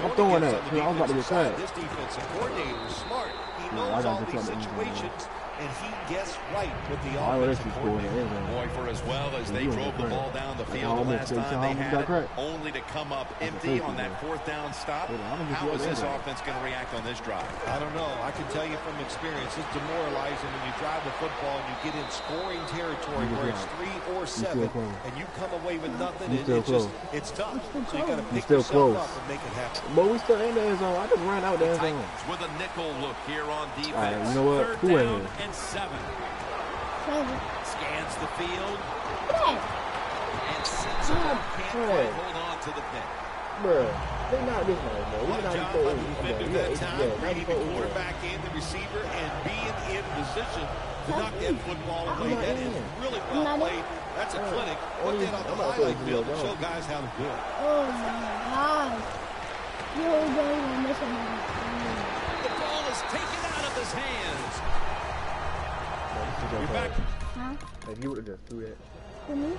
I'm throwing that. I was about to get sacked. This defensive coordinator is smart. He I knows got all to these tell them. situations, and he gets right with the Why would offensive this score in coordinator. the end zone? Boy, for as well as they drove the ball down the field the last time they had it, only to come up empty on that fourth down stop. How is this offense going to react on this drive? I don't know. I can tell you from experience, it's demoralizing when you drive the football and you get in scoring territory where it's 3 or 7, and you come away with nothing. It's tough. So you got to pick yourself up and make it happen. But we still in the end zone. I just ran out the end zone. Titans with a nickel look here on defense. All right, you know what? Third Who in down here? and 7. 7. Scans the field Yeah. and sits it up. Can't quite hold on to the pick. Bruh, they not this one, bro. What a job by the defender that time, reading the quarterback and the receiver and being in position to knock that football away. That is really well played. That's a clinic. Put that on the highlight field and show guys how to do it. Oh my God. You're going to miss him. The ball is taken out of his hands. You're back. Huh? If you would have just threw that. For me?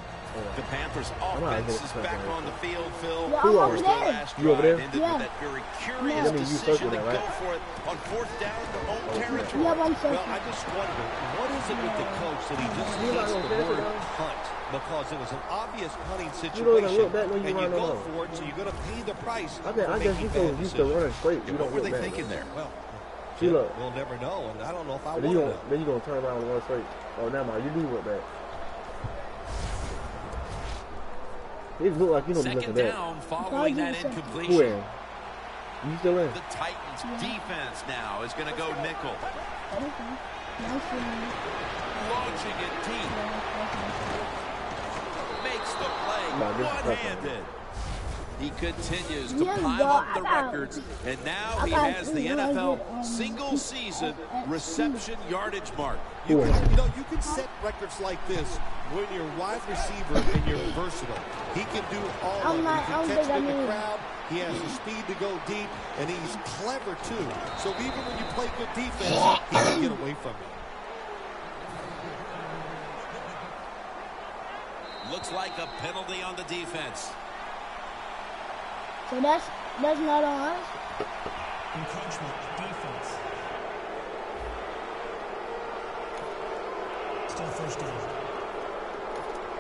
The Panthers offense is back on the field, Phil. Yeah, I'm over The there. last You over there? drive ended Yeah. with that very curious That means you decision to circled that, go right? for it on fourth down to own territory. Yeah, but I'm Well, I just wonder, what is it with the coach that he just hates the word punt? because it was an obvious punting You don't situation, look back when you and you run go on. for it, so you're going to pay the price. I guess you so used to running straight. You What don't were look they back. thinking there? Well, See, look. we'll never know, and I don't know if I want Then to you know. then you gonna turn around and run straight. Oh, never mind. You do look back. It look like you don't be looking Second back. down following that Who incompletion. in? You still in? The Titans defense now is going to go nickel. Launching it deep. Makes the play one-handed. He continues to pile up the records, and now he has the NFL single-season reception yardage mark. You can set records like this when you're wide receiver and you're versatile. He can do all of it. He can catch it in the crowd. He has the speed to go deep, and he's clever too. So even when you play good defense, he can get away from you. Looks like a penalty on the defense. So that's not on us. Encroachment, defense. Still first down.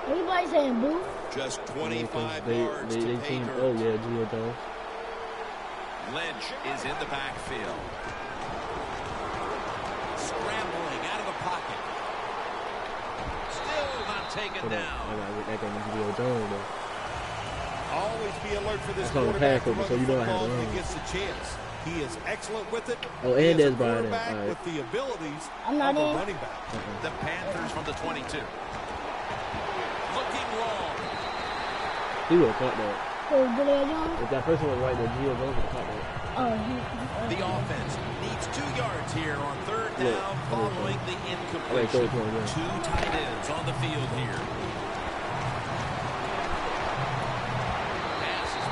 Everybody saying boo. Just 25 They yards to pay team. dirt. Oh yeah, Gio Jones. Lynch is in the backfield. Scrambling out of the pocket. Still not taken I down. gotta get that game to Gio Jones though. Always be alert for this That's on the quarterback pass to over, run so you the know I had football to if run. he gets a chance. He is excellent with it. Oh, He and is a there's Biden. quarterback All right. with the abilities I'm not of a in. running back. The Panthers from the 22. Looking long. He would have caught that. So did they do? If that person was right there, Gio Jones would have caught that. Oh, The offense needs 2 yards here on third down following the incompletion. Two tight ends on the field here.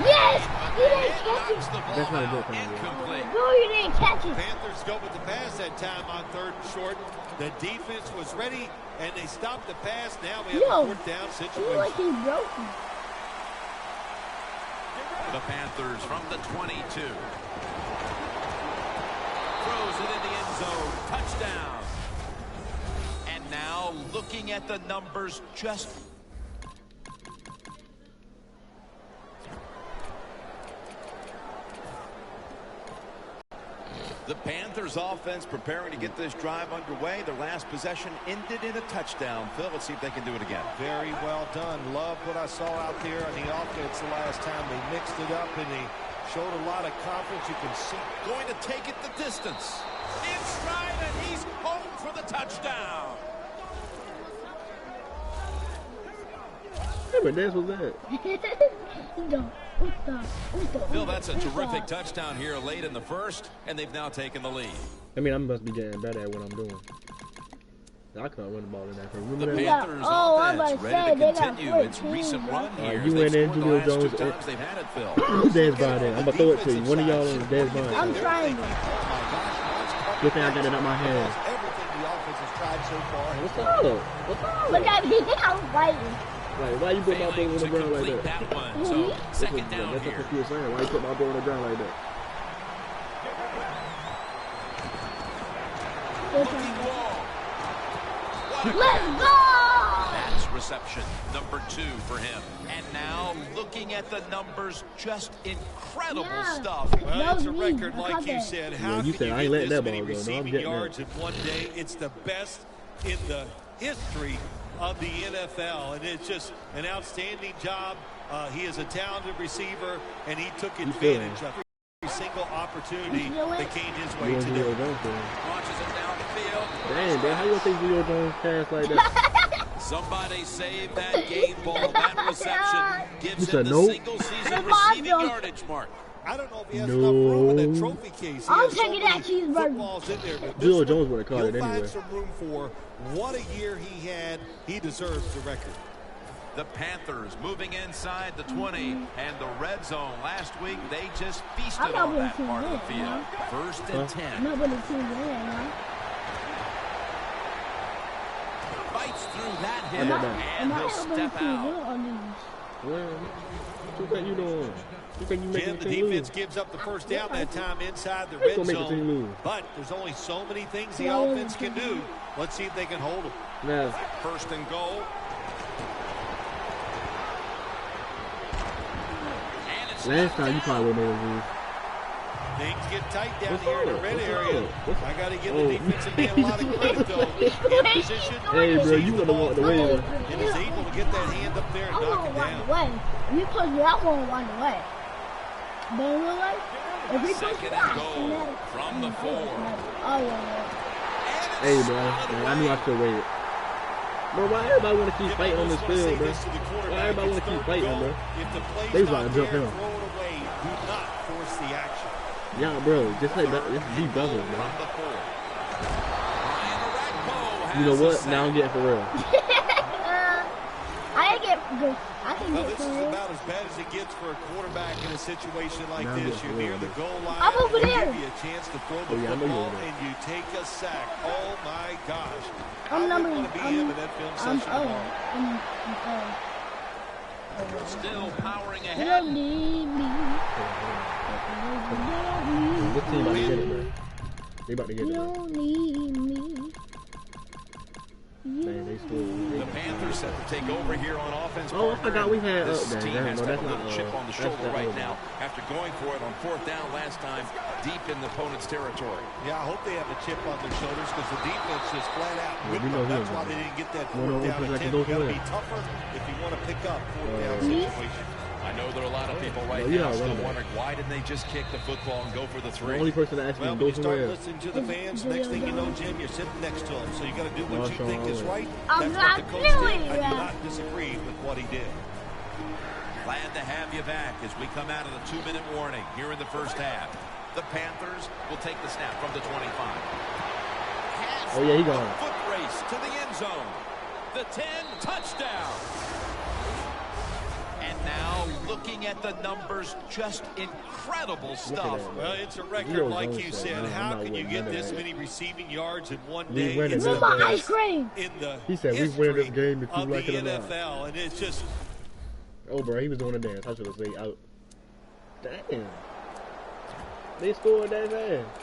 yes! You didn't catch it. That's not a good thing. Incomplete. No, you didn't catch it. Panthers go with the pass that time on third and short. The defense was ready, and they stopped the pass. Now we have a fourth down You look like situation. he's broken. The Panthers from the 22. Throws it in the end zone. Touchdown. And now looking at the numbers just... The Panthers offense preparing to get this drive underway. Their last possession ended in a touchdown. Phil, let's see if they can do it again. Very well done. Love what I saw out there on the offense the last time. They mixed it up, and they showed a lot of confidence. You can see. Going to take it the distance. In stride, and he's home for the touchdown. Hey, what dance was that? Phil, that's a terrific touchdown here late in the first, and they've now taken the lead. I mean, I must be getting better at what I'm doing. I can't run the ball in that. Remember The that? Panthers Oh, I was offense about to ready say, to they got continue its 14, recent run here. you They've went in, scored the Julio last 2 Jones, times they've had it, Phil. Dance by that. I'm going to throw it to you. One of y'all is dance by it. I'm trying to. Good thing I got it out my hand. Everything the offense has tried so far. What's up? What's up? Look at me. I'm fighting. Like, why you put my ball on the ground like Complete that? that one. So, second down That's here. what you were saying. Why you put my ball on the ground like that? Looking long. Let's go! That's reception number 2 for him. And now looking at the numbers, just incredible stuff. Well, it's a record, like you said. How you can said you I ain't get letting this that many ball go. No, I'm receiving getting yards in one day? It's the best in the history of the NFL, and it's just an outstanding job. He is a talented receiver, and he took advantage of every single opportunity that came his way today. Launches it down the field. Dang, man, how you gonna think Julio Jones pass like that? Somebody save that game ball. That reception gives You him said the no? single-season receiving yardage mark. I don't know if he has enough room in that trophy case. He I'm has so taking that many cheeseburger. footballs in there, but Julio this Jones one, would have caught it he'll anyway. find some room for what a year he had. He deserves the record. The Panthers moving inside the 20 and the red zone. Last week, they just feasted I'm not on gonna that see part of the that, field. man. First and 10. I'm not going to see that, man. Fights through that hit, I'm not and I'm he'll not step going to see out. that on these. Well, what you think you doing? You think you making Jim, the the team defense lose? gives up the first down that time inside the They red gonna make the team zone. lose. But there's only so many things the Yeah, offense can do. Let's see if they can hold them. Now, First and goal. Last time you probably would have made Things get tight down What's here in the up? red What's area. up? I got to give the defensive man a lot of credit, though. In position, Hey, bro, you would have walked away. and is able to get that hand up there and I knock want it to run down. away. If you push me, I want to run away. But in real life, if we push Second me, and goal from the 4. Oh, yeah. Hey, bro, man, I knew I should wait. Bro, why everybody want to keep fighting on this field, bro? Why everybody want to keep fighting, bro? They was about to jump him. Do not force the action. Yeah, bro, just like that, just be brothers, bro. You know what? Now I'm getting for real. I get good. I can Well, get this is good. about as bad as it gets for a quarterback in a situation like Now this. I'm You're near the goal line. I'm over they there. give you a chance to throw the Oh, yeah, I know you're football, over there. and you take a sack. Oh, my gosh. I'm I number. wouldn't want to be him in that film I'm session tomorrow. Still powering You ahead. don't need me. This team about to get it, bro. They about to get You it, bro. don't need me. Man, they still. The Panthers set to take over here on offense. Oh, I partner, forgot we had. This Oh, team damn, has no, got that's a not. little chip on the That's shoulder not right over. now after going for it on 4th down last time deep in the opponent's territory. Yeah, I hope they have a chip on their shoulders because the defense just flat out Yeah, whipped we know them. he That's is, why man. they didn't get that No, no, 4th down we attempt. go You got to for be it. tougher if you want to pick up 4th down Yeah. situations. I know there are a lot of people right No, you're now not still running. wondering why didn't they just kick the football and go for the The 3. only person that actually Well, when goes you start somewhere. listening to the fans, next thing you know, Jim, you're sitting next to him. So you got to do what you think is right. I'm That's not what the coach doing did. I do that. not disagree with what he did. Glad to have you back as we come out of the 2-minute warning here in the first half. The Panthers will take the snap from the 25. Has Oh, yeah, he a gone. foot race to the end zone. The 10, touchdown. And now looking at the numbers, just incredible stuff. Well, it's a record, Zero like zone you set, said. man. How I'm not can you winning get none of this that. many receiving yards in one We day? winning It's this the game. Ice best cream. in the He said, we history win this game if you of like the it or not. NFL, and it's just Oh, bro, he was doing a dance. I should have said out. Damn. They scored that fast.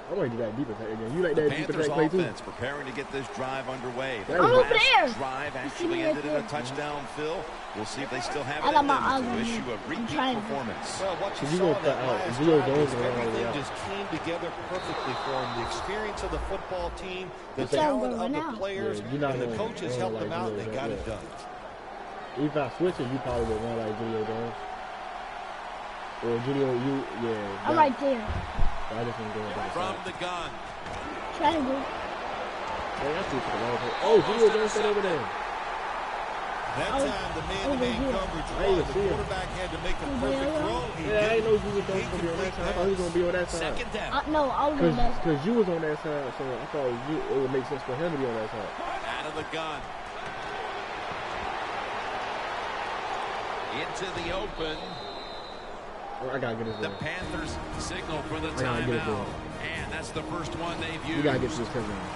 I want to do that deep attack again. You like The that deep Panthers attack play too? offense preparing to get this drive underway. That The was- I'm over last there. drive You see actually me ended in right a touchdown, Phil. We'll see if they still have I it got in my them eyes to on issue you. a I'm repeat trying to- performance. well, what you You saw gonna in cut that out. last You gonna drive go is over there all the way everything out. just came together perfectly for him. The experience of the football team, the That's how I'm talent of going the now. players, Yeah, you're not and the gonna- coaches you helped don't them out, and like they got doing it that, done. If I switch it, you probably would run like Julio Jones. Or Julio, yeah. I'm right there. I just ain't going back. From the gun. Try to go. Hey, that's too for the long play. Oh, Julio Jones sat over there. That Oh, time, the man-to-man over here. coverage I won. didn't The see him. quarterback had to make a Yeah, perfect yeah. throw. He Yeah, I didn't know didn't. Julio Jones was gonna be on that side. I thought he was gonna be on that side. Second down. No, I was on that. Cause you was on that side, so I thought it would make sense for him to be on that side. Out of the gun. Into the open. Oh, I gotta get this The one. Panthers signal for the I gotta get it timeout. going. And that's the first one they've You used. gotta get to this touchdown.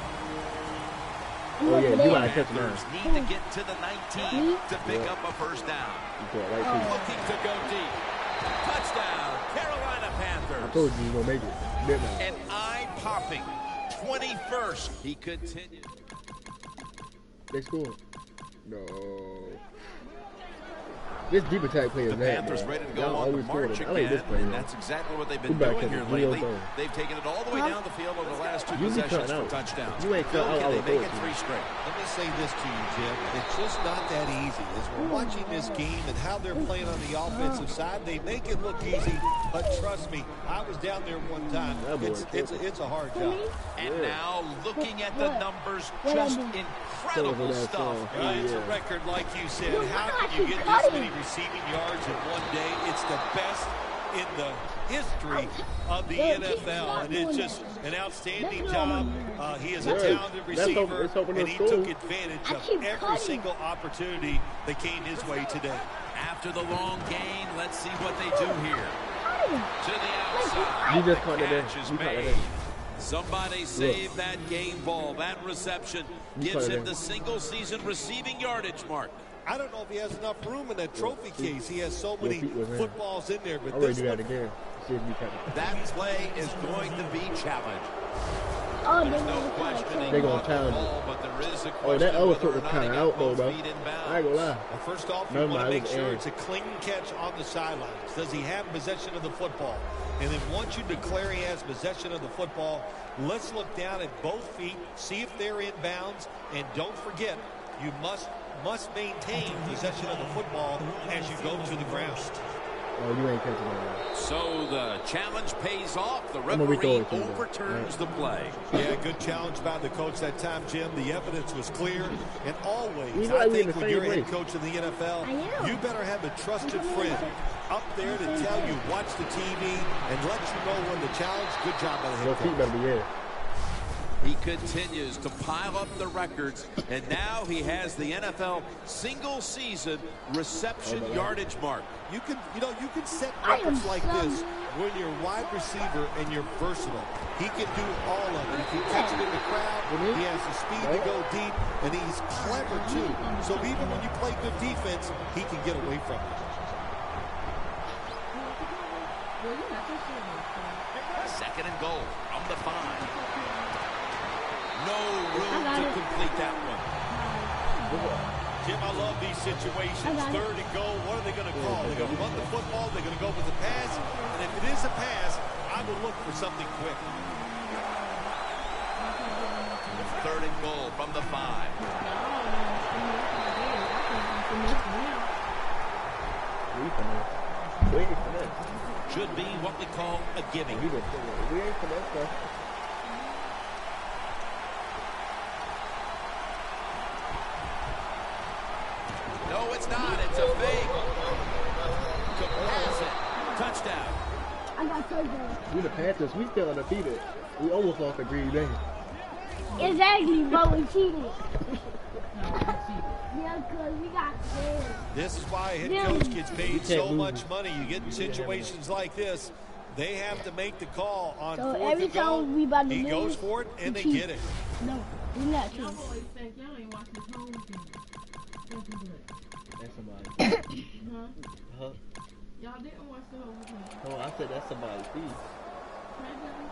I'm Oh over yeah, you there. gotta catch him now. Panthers need to get to the 19 to pick Yeah. up a first down. You throw it right to you. Looking to go deep. Touchdown, Carolina I Panthers. told you you was gonna make it. Didn't I? An eye-popping 21st. He continued. They scored. No. This deep attack play is The bad, Panthers bro. ready to go Y'all on the always scoring march it. I like this again, play, and man. that's exactly what they've Who been back doing in here the Julio lately. throw? They've taken it all the way down the field over the last two You be possessions cutting for out. touchdowns. You ain't cut Phil, out, I can they would make throw it it to 3 you. straight? Let me say this to you, Jim. It's just not that easy. As we're watching this game and how they're playing on the offensive side, they make it look easy, but trust me, I was down there one time. That boy It's a hard job. And Yeah. now looking at the What? numbers, What just I do? incredible that stuff. song. It's a Yeah. record, like you said. You're How not, can you you're get this cutting. many receiving yards in one day? It's the best in the history of the Yeah, NFL, and it's just an outstanding That's job. not- He is a Yeah. talented That's receiver, it's open to and he school. took advantage I of keep every cutting. single opportunity that came his way today. After the long gain, let's see what they do here. To the outside. You just caught it there. Catch is You caught it made. there. Somebody save that game ball. That reception You gives caught it him there. the single-season receiving yardage mark. I don't know if he has enough room in that trophy case. He has so many feet was in. footballs in there, but I'm ready this to do that one, again. See if you catch it. That play is going to be challenged. Oh, There's no questioning They gonna on the challenge it. ball, but there is a Oh, question that other whether foot or was not kind he of got out though, both bro. feet in bounds. I ain't gonna lie. Well, first off, you Never want to mind, it make was sure air. it's a clean catch on the sidelines. Does he have possession of the football? And then once you declare he has possession of the football, let's look down at both feet, see if they're in bounds, and don't forget, you must maintain possession of the football as you go to the ground. Oh, you ain't catching that. So the challenge pays off. The gonna rethrow referee it to you, though. overturns the play. Yeah, good challenge by the coach that time, Jim. The evidence was clear. And always, We I like we in think the when same you're a head place. coach of the NFL, I am. you better have a trusted friend up there to tell you, watch the TV, and let you know when the challenge. Good job by the Your head feet coach. better be there. He continues to pile up the records, and now he has the NFL single-season reception yardage mark. You can set I am records like so this when you're wide receiver and you're versatile. He can do all of it. If you catch it in the crowd, he has the speed to go deep, and he's clever too. So even when you play good defense, he can get away from it. Second and goal from the 5. No room to complete that one. Jim, I love these situations. Third and goal. What are they going to call? They're going to run the football. They're going to go with the pass. And if it is a pass, I will look for something quick. Third and goal from the 5. We ain't for that. Should be what we call a gimme. We ain't for that stuff. No, it's not. It's a fake. To pass it. Touchdown. I got touchdown. We the Panthers. We still undefeated. We almost lost to Green Bay. Exactly, but we cheated. Yeah, because we got scared. This is why a head coach gets paid so much money. You get in situations like this, they have to make the call on So fourth every and goal. time we about to He lose, goes for it, and we they cheat. get it. No, it's not true. That's somebody. Huh? Y'all didn't watch the whole thing. Oh, I said that's somebody's feet.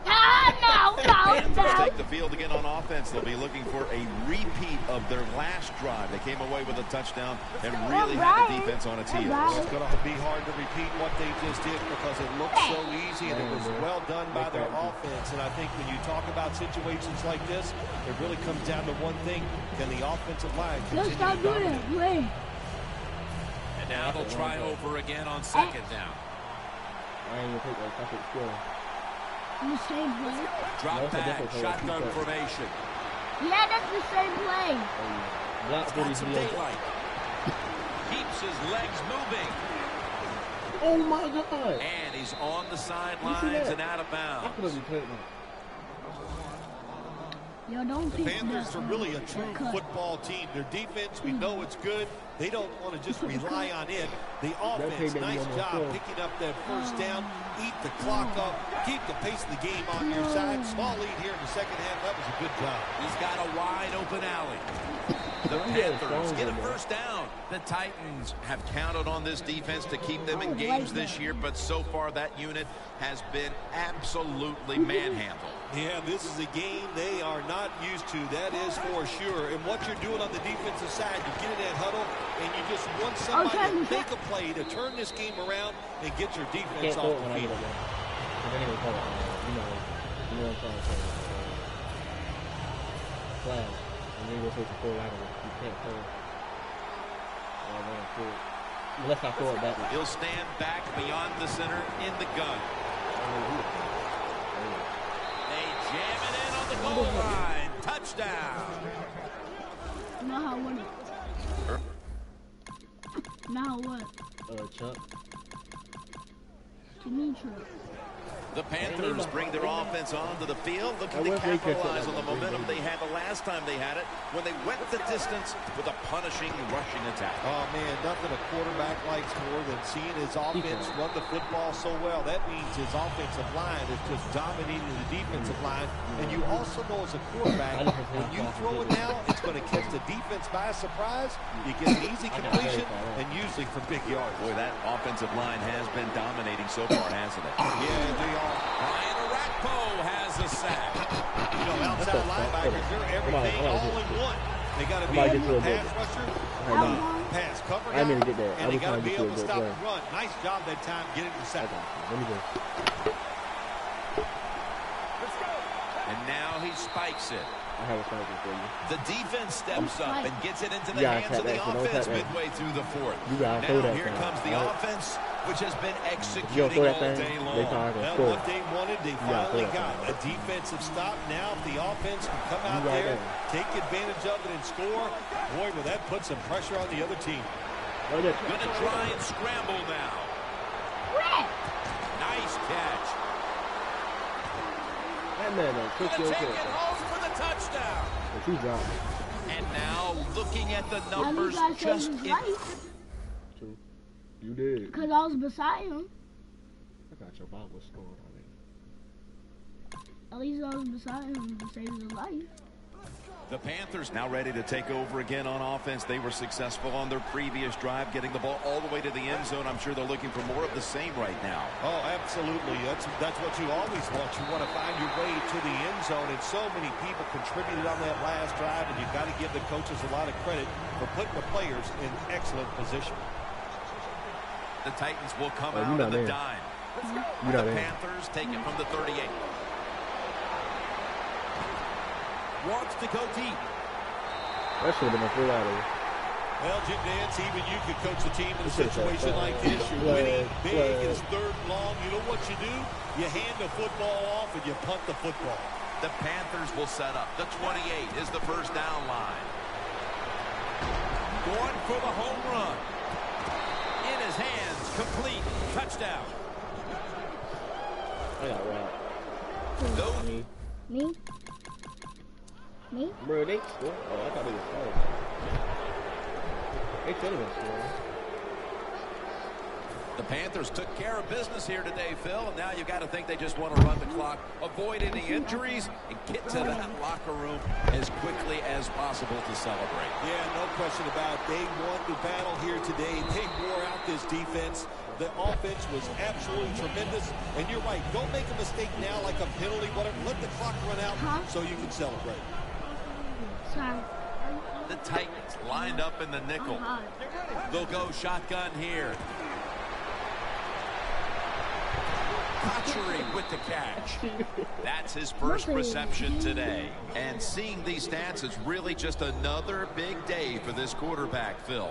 Panthers take the field again on offense. They'll be looking for a repeat of their last drive. They came away with a touchdown and really had the defense on its heels. It's going to be hard to repeat what they just did because it looked so easy and it was well done by their offense. And I think when you talk about situations like this, it really comes down to one thing. Can the offensive line Just continue stop to doing dominate? it. Wait. And now they'll try over again on second down. I ain't gonna take that. I take skill. The same play. Drop That's a back, different shotgun color. formation. Yeah, that's the same play. Block Got some 43. daylight. Keeps his legs moving. Oh my God! And he's on the You see sidelines that? and out of I bounds. could have been playing that. Yo, don't The pick Panthers that. are really a true Cut. football team. Their defense, we know it's good. They don't want to just rely on it. The offense, payback nice you almost job scored. picking up that first down, eat the clock up, keep the pace of the game on your side. Small lead here in the second half. That was a good job. He's got a wide open alley. The Panthers get a first down. The Titans have counted on this defense to keep them in games this year, but so far that unit has been absolutely manhandled. Yeah, this is a game they are not used to. That is for sure. And what you're doing on the defensive side, you get in that huddle, and you just want somebody to make a play to turn this game around and get your defense Can't off throw it the when I get field. up there. But then they call it, you know what I'm trying to say. Flag. And then you go take the full out of it. You can't throw it. Unless I throw it back. He'll stand back beyond the center in the gun. They jam it in on the goal line. Touchdown. Now what? Now what? Chuck. Demetra. The Panthers bring their offense onto the field, looking to capitalize on the momentum they had the last time they had it when they went the distance with a punishing rushing attack. Oh, man, nothing a quarterback likes more than seeing his offense run the football so well. That means his offensive line is just dominating the defensive line. And you also know as a quarterback, when you throw it now, it's going to catch the defense by surprise. You get an easy completion, and usually for big yards. Boy, that offensive line has been dominating so far, hasn't it? Yeah, they are. Ryan Arakpo has a sack. You know, outside linebackers. They're everything all in one. They got to be get able to to a good pass rusher, pass cover I didn't guy, get that. and they got to be able to stop the run. Nice job that time getting the sack. Let me go. And now he spikes it. I have a spike for you. The defense steps up and gets it into the gotta hands of the tap that, offense don't tap that. midway through the fourth. You gotta throw Now that here thing. comes the Right. offense, which has been You executing throw all that thing, day they long. probably gonna Well, score. what they wanted, they gotta finally throw got that a defensive stop. Now, if the offense can come out You got there, that. take advantage of it and score, boy, will that put some pressure on the other team. Right there. Gonna try and scramble now. Nice catch. That man done took Gonna your take catch. it home for the touchdown. But you dropped it. And now looking at the How numbers you guys just saved his in. life? Two. You did. Because I was beside him. I got your Bible scored on it. At least I was beside him to save his life. The Panthers now ready to take over again on offense. They were successful on their previous drive, getting the ball all the way to the end zone. I'm sure they're looking for more of the same right now. Oh, absolutely. That's what you always want. You want to find your way to the end zone, and so many people contributed on that last drive, and you've got to give the coaches a lot of credit for putting the players in excellent position. The Titans will come Oh, out you're on the not in. dime. You're The not in. Panthers take it from the 38. Wants to go deep. That should have been a full out of it. Well, Jim Nance, even you could coach a team in a situation like this. You're Flag, winning big, flag. it's third and long. You know what you do? You hand the football off and you punt the football. The Panthers will set up. The 28 is the first down line. Going for the home run. In his hands, complete. Touchdown. I got robbed. Those Me. Me? Me? Bro, they scored. Oh, I thought they were scoring. They could have been scoring. The Panthers took care of business here today, Phil, and now you've got to think they just want to run the clock, avoid any injuries, and get to that locker room as quickly as possible to celebrate. Yeah, no question about it. They won the battle here today. They wore out this defense. The offense was absolutely tremendous. And you're right, don't make a mistake now like a penalty, whatever. Let the clock run out so you can celebrate. Sorry. The Titans lined up in the nickel. They'll go shotgun here. Cotchery with the catch. That's his first reception today. And seeing these stats is really just another big day for this quarterback, Phil.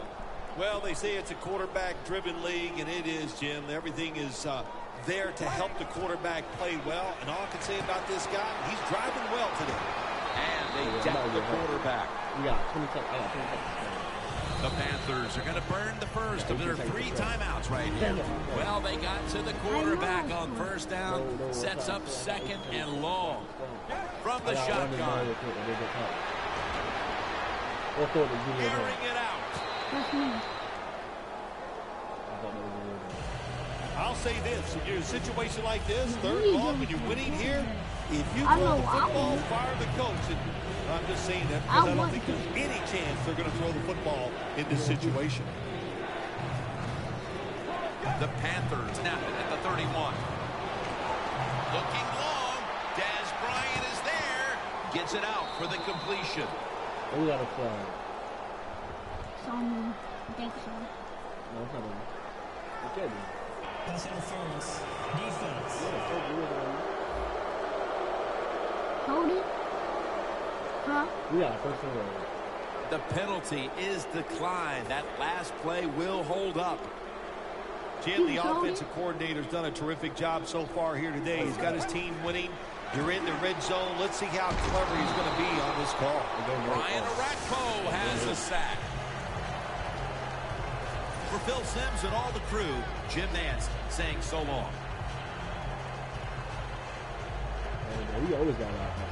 Well, they say it's a quarterback-driven league, and it is, Jim. Everything is there to help the quarterback play well. And all I can say about this guy, he's driving well today. And they down the quarterback. You got 20 seconds. I got 20 seconds. The Panthers are going to burn the first of their 3 timeouts right here. Well, they got to the quarterback on first down. Sets up second and long. From the shotgun. Airing it out. That's me. I'll say this, if you're in a situation like this, third and long, and you're winning here, if you I throw know the I football, will. fire the coach. And I'm just saying that because I don't want think to. there's any chance they're going to throw the football in this situation. The Panthers snap it at the 31. Looking long. Dez Bryant is there. Gets it out for the completion. We got a flag. I think so. No, it's not on. It can't be. Pass interference. Defense. Hold it. Huh? We got a first and goal. The penalty is declined. That last play will hold up. Jim, the offensive coordinator's done a terrific job so far here today. He's got his team winning. You're in the red zone. Let's see how clever he's going to be on this call. Brian Arakpo has a sack. For Phil Simms and all the crew, Jim Nance saying so long. We always got a lot of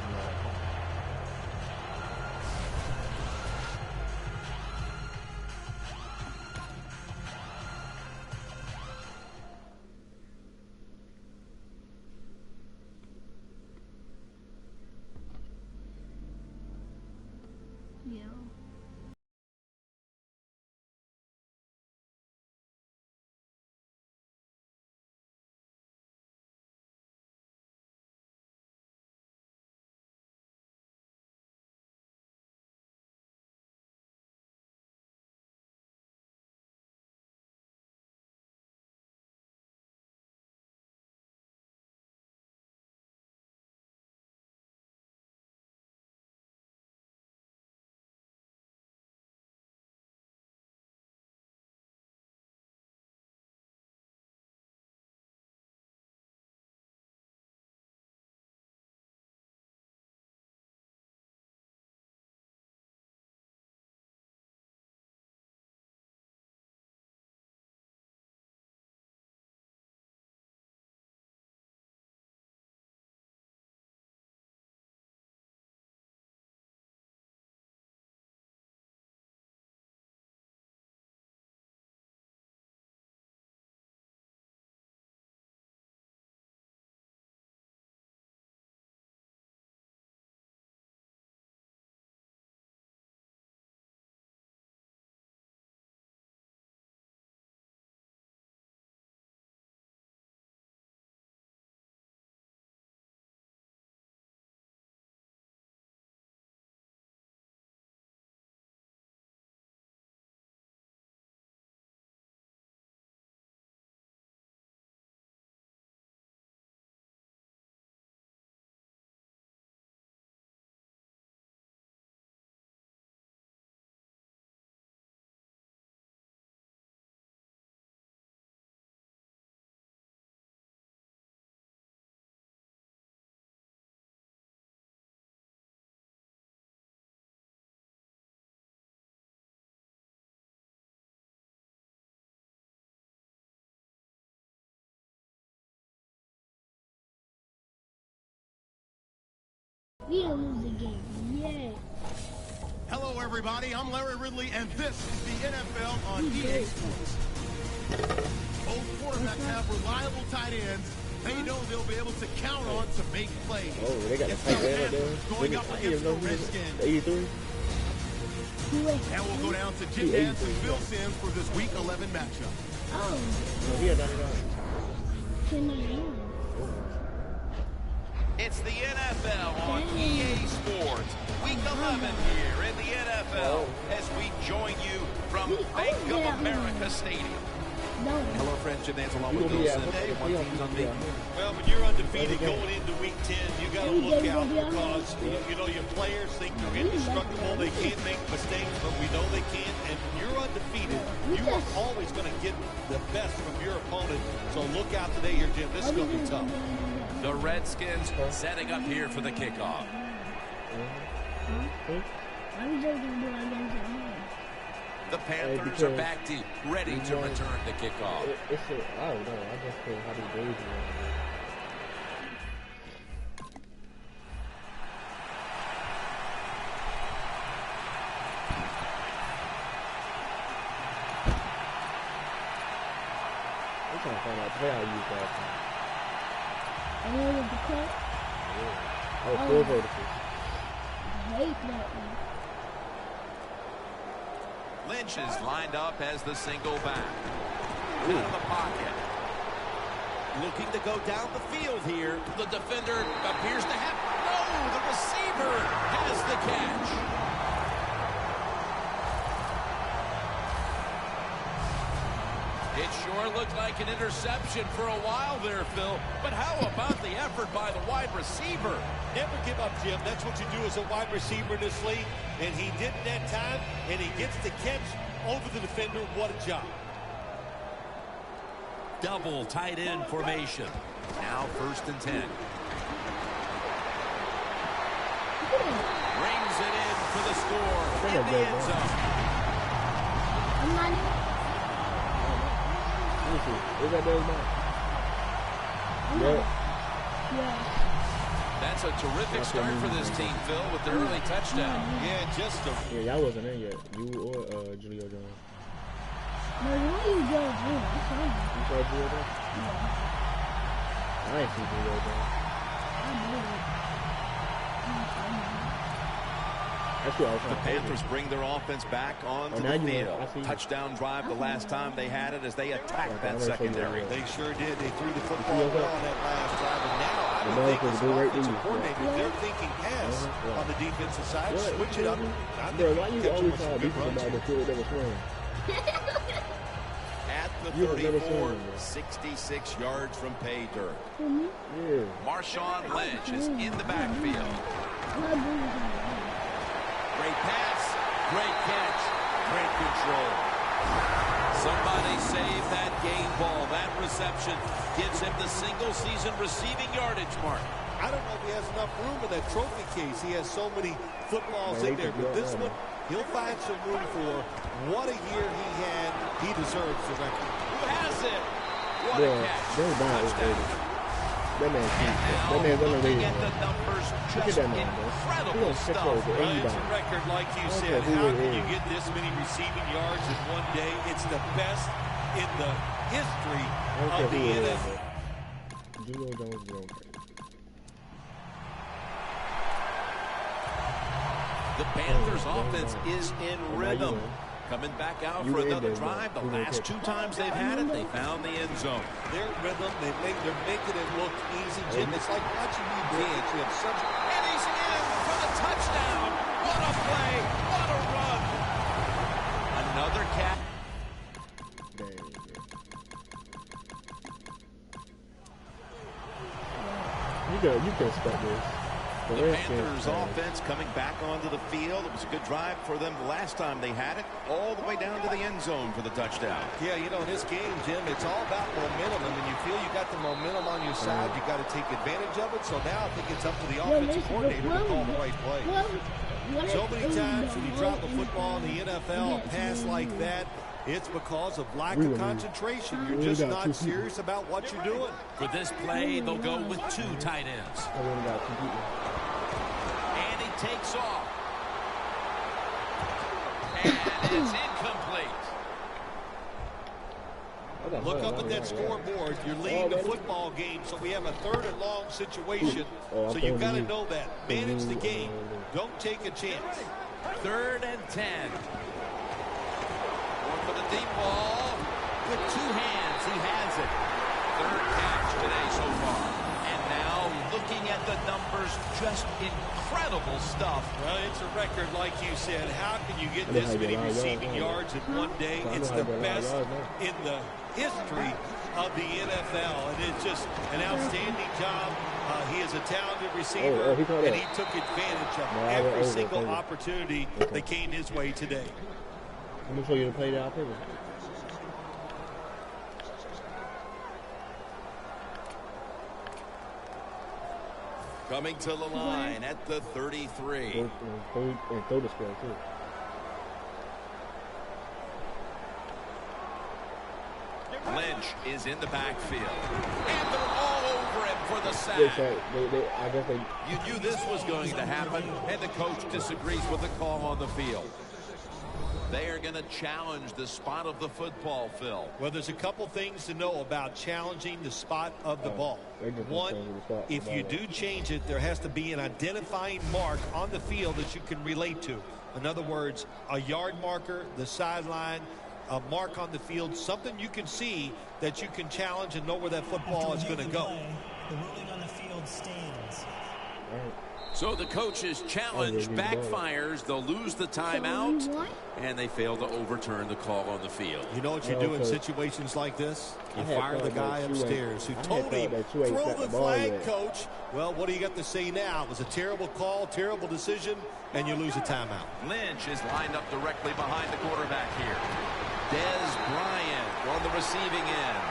We didn't lose the game. Yeah. Hello, everybody. I'm Larry Ridley, and this is the NFL on EA Sports. Both quarterbacks have reliable tight ends. They know they'll be able to count on to make plays. Oh, they got the tight end right there. Going up against the Redskins. 83. And we'll go down to Jim Nance and Bill Sims for this Week 11 matchup. Oh. No, he had 99. 1099. It's the NFL on EA Sports. Week 11 here in the NFL as we join you from Bank of America Stadium. No. Hello, friends. Jim Nance along with Bill Sims. One team's unbeaten. Well, when you're undefeated going into Week 10, you got to look out because, you know, your players think they're indestructible. They can't make mistakes, but we know they can. And when you're undefeated, you are always going to get the best from your opponent. So look out today here, Jim. This is going to be tough. The Redskins setting up here for the kickoff. The Panthers are back deep, ready to return the kickoff. I don't know. I just feel how these days are. I'm trying to find out today how to use that. The cut? Yeah. Oh, full vertical. I hate that one. Lynch is lined up as the single back. Out of the pocket. Looking to go down the field here. The defender appears to have... No! The receiver has the catch. It sure looked like an interception for a while there, Phil. But how about the effort by the wide receiver? Never give up, Jim. That's what you do as a wide receiver in this league. And he didn't that time, and he gets the catch over the defender. What a job. Double tight end formation. Now 1st and 10. Rings it in for the score in the end zone. Is that there now? Yeah. That's a terrific start for this team, Phil, with the early touchdown. Yeah, just a... Yeah, y'all wasn't in yet. You or Julio Jones. No, you Jones. You saw Julio Jones? Yeah. I ain't see Julio Jones. I believe it. The Panthers bring their offense back onto the field. Touchdown drive the last time they had it as they attacked that secondary. They sure did. They threw the football well on that last drive. And now I would think as an offensive coordinator, they're thinking pass on the defensive side. Switch it up. Bro, why you always talk about the field that was playing? At the 34, 66 yards from pay dirt. Yeah. Marshawn Lynch is in the backfield. Great pass, great catch, great control. Somebody save that game ball. That reception gives him the single-season receiving yardage mark. I don't know if he has enough room in that trophy case. He has so many footballs in there, but this one, he'll find some room for. What a year he had. He deserves the record. Who has it? What a catch. Touchdown. That man's looking at the numbers, just incredible stuff. Well, it's a record, like you said. How can you get this many receiving yards in one day? It's the best in the history of the NFL. Julio Jones is okay. The Panthers' offense is in rhythm. Coming back out for another drive. The last 2 times they've had it, they found the end zone. Their rhythm, they're making it look easy, Jim. It's like watching you dance. You have such... And he's in for the touchdown. What a play. What a run. Another catch. You can expect this. The Panthers' offense coming back onto the field. It was a good drive for them the last time they had it, all the way down to the end zone for the touchdown. Yeah, you know, in this game, Jim, it's all about momentum. And when you feel you got the momentum on your side, you got to take advantage of it. So now I think it's up to the offensive coordinator to call the right play. So many times when you drop a football in the NFL, a pass like that, it's because of lack of concentration. You're just not serious about what you're doing. For this play, they'll go with 2 tight ends. takes off. And it's incomplete. Look up at that scoreboard. You're leading the football game, so we have a 3rd and long situation. So you've got to know that. Manage the game. Don't take a chance. 3rd and 10. One for the deep ball. With 2 hands, he has it. 3rd catch today so far. And now looking at the numbers, just incredible stuff. Well, it's a record, like you said. How can you get this many receiving yards in one day? It's the best in the history of the NFL, and it's just an outstanding job. He is a talented receiver, and he took advantage of every single opportunity that came his way today. I'm going to show you the play that I played. Coming to the line at the 33. And throw the square, too. Lynch is in the backfield. And they're all over him for the sack. I guess they... You knew this was going to happen, and the coach disagrees with the call on the field. They are going to challenge the spot of the football, Phil. Well, there's a couple things to know about challenging the spot of the ball. One, if you do change it, there has to be an identifying mark on the field that you can relate to. In other words, a yard marker, the sideline, a mark on the field, something you can see that you can challenge and know where that football is going to go. The ruling on the field stands. So the coach's challenge backfires. They'll lose the timeout, and they fail to overturn the call on the field. You know what you do in situations like this? You fire the guy upstairs who told him, throw the flag, coach. Well, what do you got to say now? It was a terrible call, terrible decision, and you lose a timeout. Lynch is lined up directly behind the quarterback here. Des Bryant on the receiving end.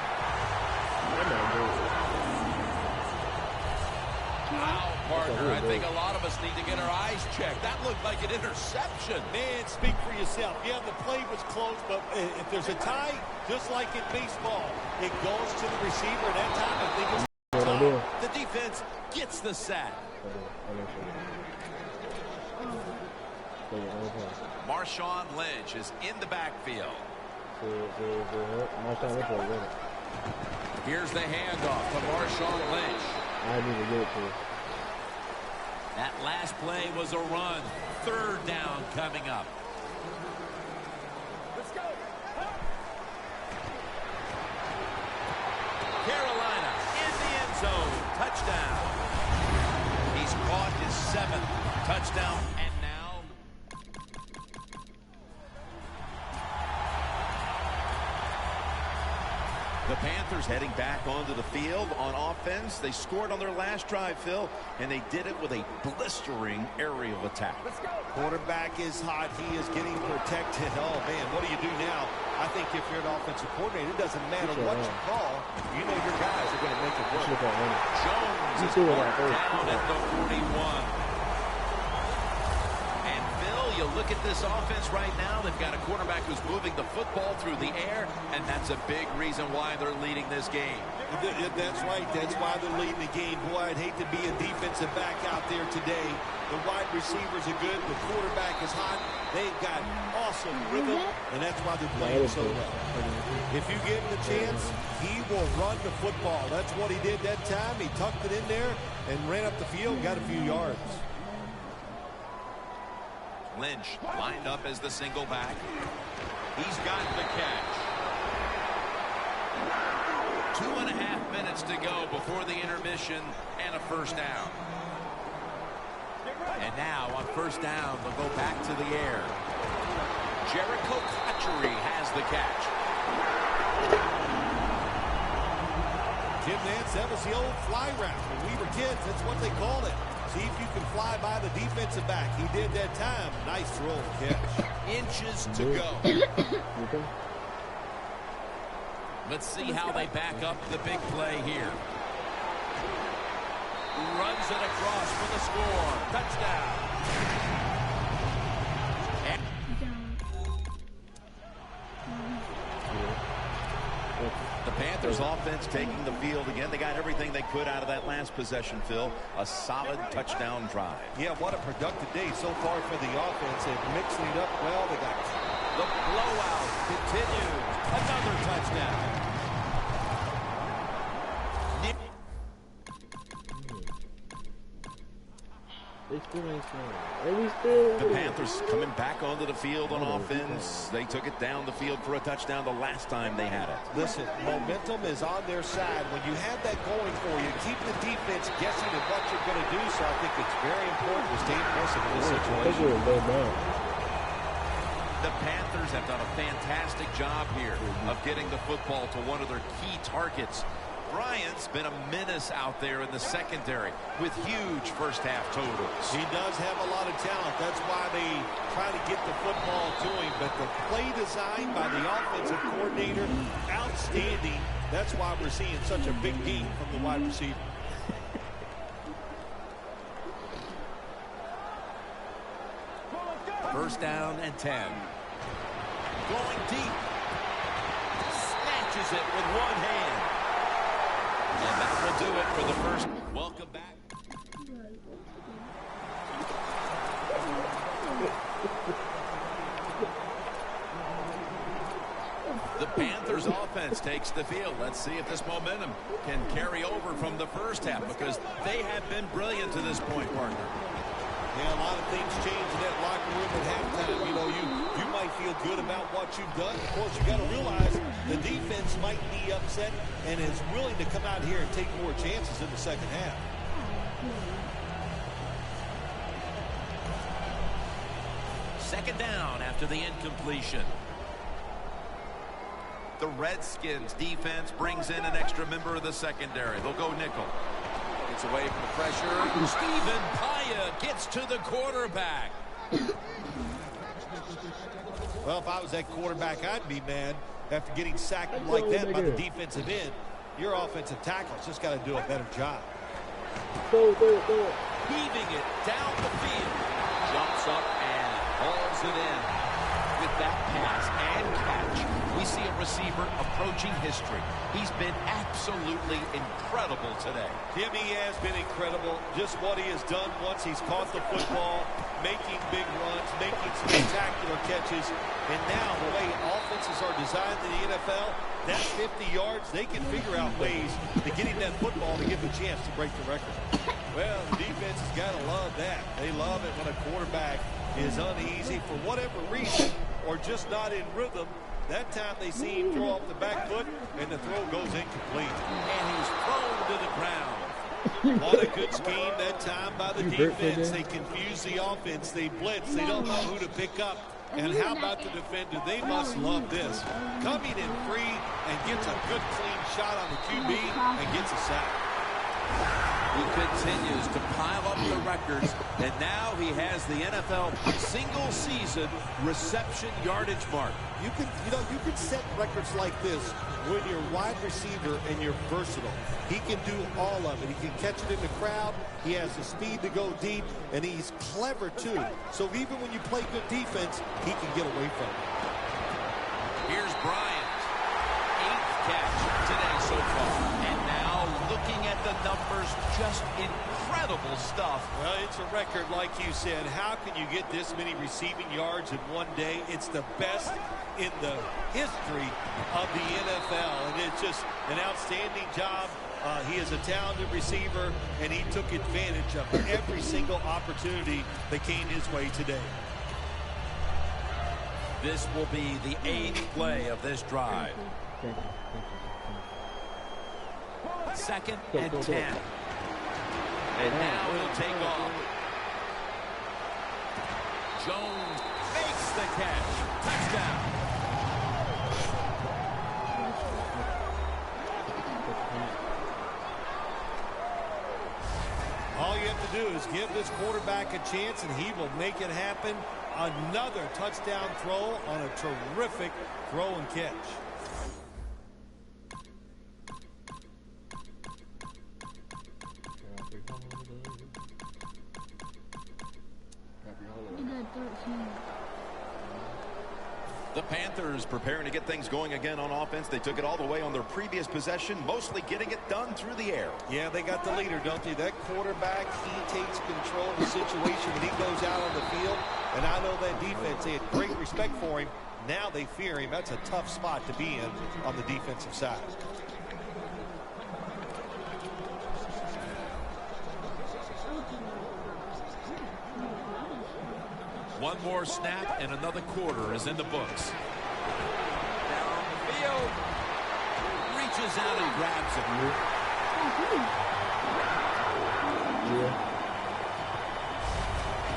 Wow, partner, I think a lot of us need to get our eyes checked. That looked like an interception. Man, speak for yourself. Yeah, the play was close, but if there's a tie, just like in baseball, it goes to the receiver. That time, I think it's the defense gets the sack. Marshawn Lynch is in the backfield. Here's the handoff to Marshawn Lynch. I need to get it to. That last play was a run. 3rd down coming up. Let's go. Carolina in the end zone. Touchdown. He's caught his 7th touchdown. And now the Panthers heading back onto the field on offense. They scored on their last drive, Phil, and they did it with a blistering aerial attack. Quarterback is hot. He is getting protected. Oh, man, what do you do now? I think if you're an offensive coordinator, it doesn't matter what you call. You know your guys are going to make it work. Jones is down at the 41. You look at this offense right now, they've got a quarterback who's moving the football through the air, and that's a big reason why they're leading this game. That's right. That's why they're leading the game. Boy, I'd hate to be a defensive back out there today. The wide receivers are good. The quarterback is hot. They've got awesome rhythm, and that's why they're playing so well. If you give him the chance, he will run the football. That's what he did that time. He tucked it in there and ran up the field and got a few yards. Lynch lined up as the single back. He's got the catch. 2.5 minutes to go before the intermission and a 1st down. And now on 1st down, they'll go back to the air. Jericho Cotchery has the catch. Jim Nance, that was the old fly route. When we were kids, that's what they called it. See if you can fly by the defensive back. He did that time. Nice throw and catch. Inches to go. Let's see how they back up the big play here. Runs it across for the score. Touchdown. The Panthers offense taking the field again. They got everything they could out of that last possession, Phil. A solid touchdown drive. Yeah, what a productive day so far for the offense. And mixing it up well. They got the blowout continues. Another touchdown. The Panthers coming back onto the field on offense. They took it down the field for a touchdown the last time they had it. Listen, momentum is on their side. When you have that going for you, keep the defense guessing at what you're going to do. So I think it's very important to stay aggressive in this situation. The Panthers have done a fantastic job here of getting the football to one of their key targets. Bryant's been a menace out there in the secondary with huge first-half totals. He does have a lot of talent. That's why they try to get the football to him. But the play design by the offensive coordinator, outstanding. That's why we're seeing such a big game from the wide receiver. First down and 10. Going deep. Snatches it with one hand. And that will do it for the first. Welcome back. The Panthers offense takes the field. Let's see if this momentum can carry over from the first half, because they have been brilliant to this point, partner. Yeah, a lot of things change in that locker room at halftime. You know, you might feel good about what you've done. Of course, you got to realize the defense might be upset and is willing to come out here and take more chances in the second half. Second down after the incompletion. The Redskins defense brings in an extra member of the secondary. They'll go nickel. Gets away from the pressure. Stephen Paya gets to the quarterback. Well, if I was that quarterback, I'd be mad after getting sacked like that by the defensive end. Your offensive tackle's just got to do a better job. Heaving it down the field. Jumps up and hauls it in. With that pass and catch, we see a receiver approaching history. He's been absolutely incredible today. Jim, he has been incredible. Just what he has done once he's caught the football, making big runs, making spectacular catches. And now the way offenses are designed in the NFL, that 50 yards, they can figure out ways to get him that football to give him a chance to break the record. Well, the defense has got to love that. They love it when a quarterback is uneasy for whatever reason or just not in rhythm. That time they see him throw off the back foot, and the throw goes incomplete. And he's thrown to the ground. What a good scheme that time by the defense. They confuse the offense. They blitz. They don't know who to pick up. And how about the defender? They must love this. Coming in free and gets a good clean shot on the QB and gets a sack. He continues to pile up the records, and now he has the NFL single-season reception yardage mark. You can set records like this when you're wide receiver and you're versatile. He can do all of it. He can catch it in the crowd. He has the speed to go deep, and he's clever too. So even when you play good defense, he can get away from it. Here's Bryant. 8th catch today so far. And now looking at the numbers, just incredible stuff. Well, it's a record, like you said. How can you get this many receiving yards in one day? It's the best in the history of the NFL, and it's just an outstanding job. He is a talented receiver, and he took advantage of every single opportunity that came his way today. This will be the 8th play of this drive. Second and 10. And now he'll take off. Jones makes the catch. Touchdown. All you have to do is give this quarterback a chance, and he will make it happen. Another touchdown throw on a terrific throw and catch. The Panthers preparing to get things going again on offense. They took it all the way on their previous possession, mostly getting it done through the air. Yeah, they got the leader, don't they? That quarterback, he takes control of the situation when he goes out on the field. And I know that defense, they had great respect for him. Now they fear him. That's a tough spot to be in on the defensive side. One more snap and another quarter is in the books. Down the field. Reaches out and grabs it.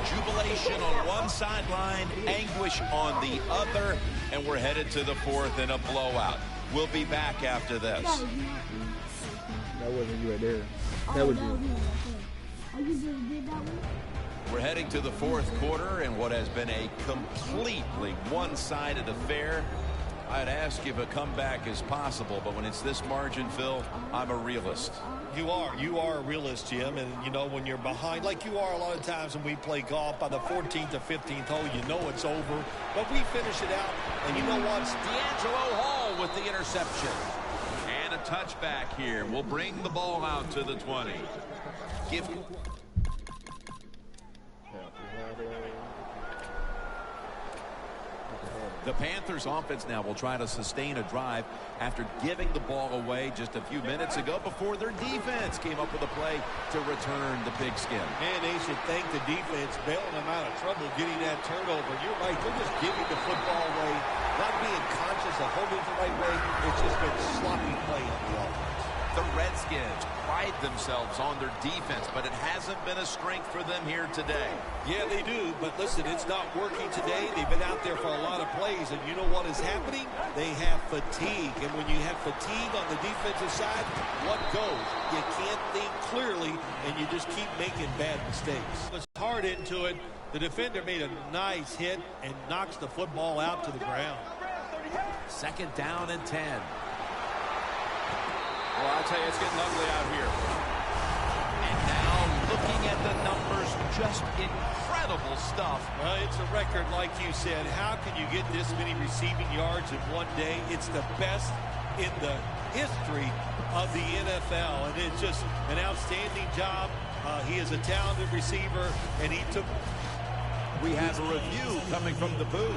Jubilation on one sideline, anguish on the other, and we're headed to the fourth in a blowout. We'll be back after this. That wasn't you right there. That was you. Oh, you just did that one? We're heading to the fourth quarter in what has been a completely one-sided affair. I'd ask if a comeback is possible, but when it's this margin, Phil, I'm a realist. You are a realist, Jim, and you know when you're behind, like you are a lot of times when we play golf, by the 14th or 15th hole, you know it's over, but we finish it out, and you know what? D'Angelo Hall with the interception. And a touchback here will bring the ball out to the 20. The Panthers offense now will try to sustain a drive after giving the ball away just a few minutes ago before their defense came up with a play to return the pigskin. Man, they should thank the defense bailing them out of trouble getting that turnover. You're right, they're just giving the football away, not being conscious of holding it the right way. It's just been sloppy play on the offense. The Redskins pride themselves on their defense, but it hasn't been a strength for them here today. Yeah, they do, but listen, it's not working today. They've been out there for a lot of plays, and you know what is happening? They have fatigue, and when you have fatigue on the defensive side, what goes? You can't think clearly, and you just keep making bad mistakes. It's hard into it. The defender made a nice hit and knocks the football out to the ground. Second down and 10. Well, I'll tell you, it's getting ugly out here. And now looking at the numbers, just incredible stuff. Well, it's a record, like you said. How can you get this many receiving yards in one day? It's the best in the history of the NFL, and it's just an outstanding job. He is a talented receiver, and he took... We have a review coming from the booth.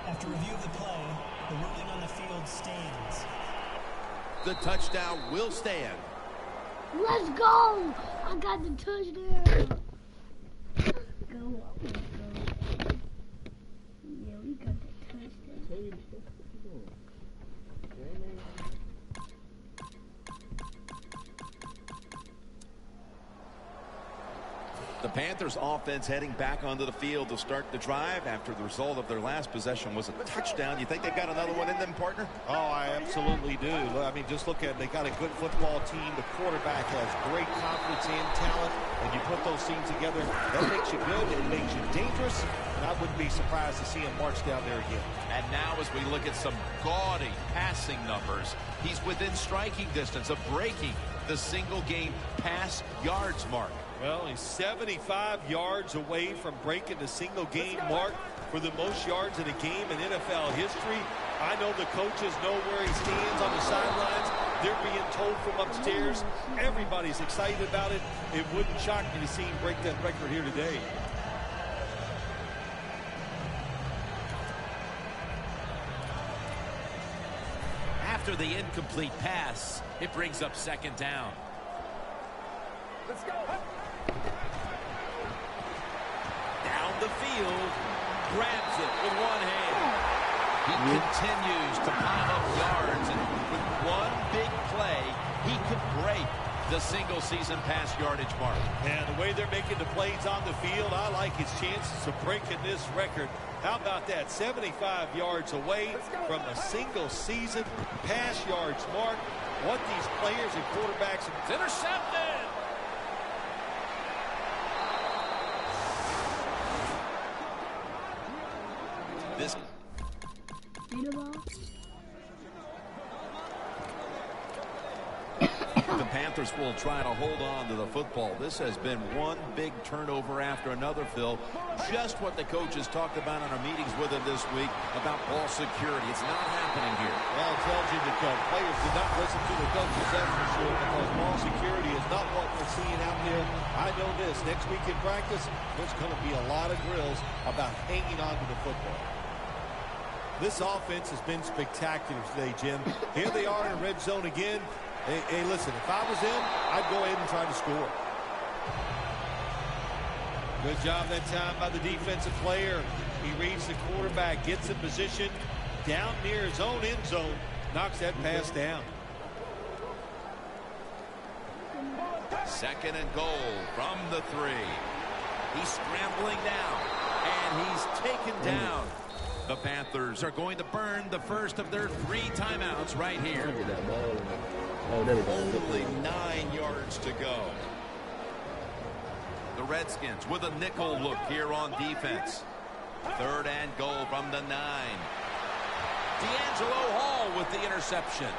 After review of the play, the ruling on the field stands. The touchdown will stand. Let's go! I got the touchdown. Go. Yeah, we got the touchdown. The Panthers offense heading back onto the field to start the drive after the result of their last possession was a touchdown. You think they've got another one in them, partner? Oh, I absolutely do. I mean, just look at it. They got a good football team. The quarterback has great confidence and talent. And you put those things together, that makes you good. It makes you dangerous. And I wouldn't be surprised to see him march down there again. And now as we look at some gaudy passing numbers, he's within striking distance of breaking the single game pass yards mark. Well, he's 75 yards away from breaking the single game mark for the most yards in a game in NFL history. I know the coaches know where he stands on the sidelines. They're being told from upstairs. Everybody's excited about it. It wouldn't shock me to see him break that record here today. After the incomplete pass, it brings up second down. Let's go. Down the field, grabs it with one hand. He continues to pile up yards, and with one big play, he could break the single-season pass yardage mark. And the way they're making the plays on the field, I like his chances of breaking this record. How about that? 75 yards away from a single-season pass yards mark. What these players and quarterbacks... It's intercepted! Panthers will try to hold on to the football. This has been one big turnover after another, Phil. Just what the coaches talked about in our meetings with him this week about ball security. It's not happening here. Well, it tells you that players did not listen to the coaches, that's for sure, because ball security is not what we're seeing out there. I know this. Next week in practice, there's going to be a lot of drills about hanging on to the football. This offense has been spectacular today, Jim. Here they are in a red zone again. Hey, listen, if I was them, I'd go ahead and try to score. Good job that time by the defensive player. He reads the quarterback, gets in position down near his own end zone, knocks that pass down. 2nd and goal from the 3. He's scrambling down, and he's taken down. The Panthers are going to burn the first of their 3 timeouts right here. Only 9 yards to go. The Redskins with a nickel look here on defense. 3rd and goal from the 9. D'Angelo Hall with the interception.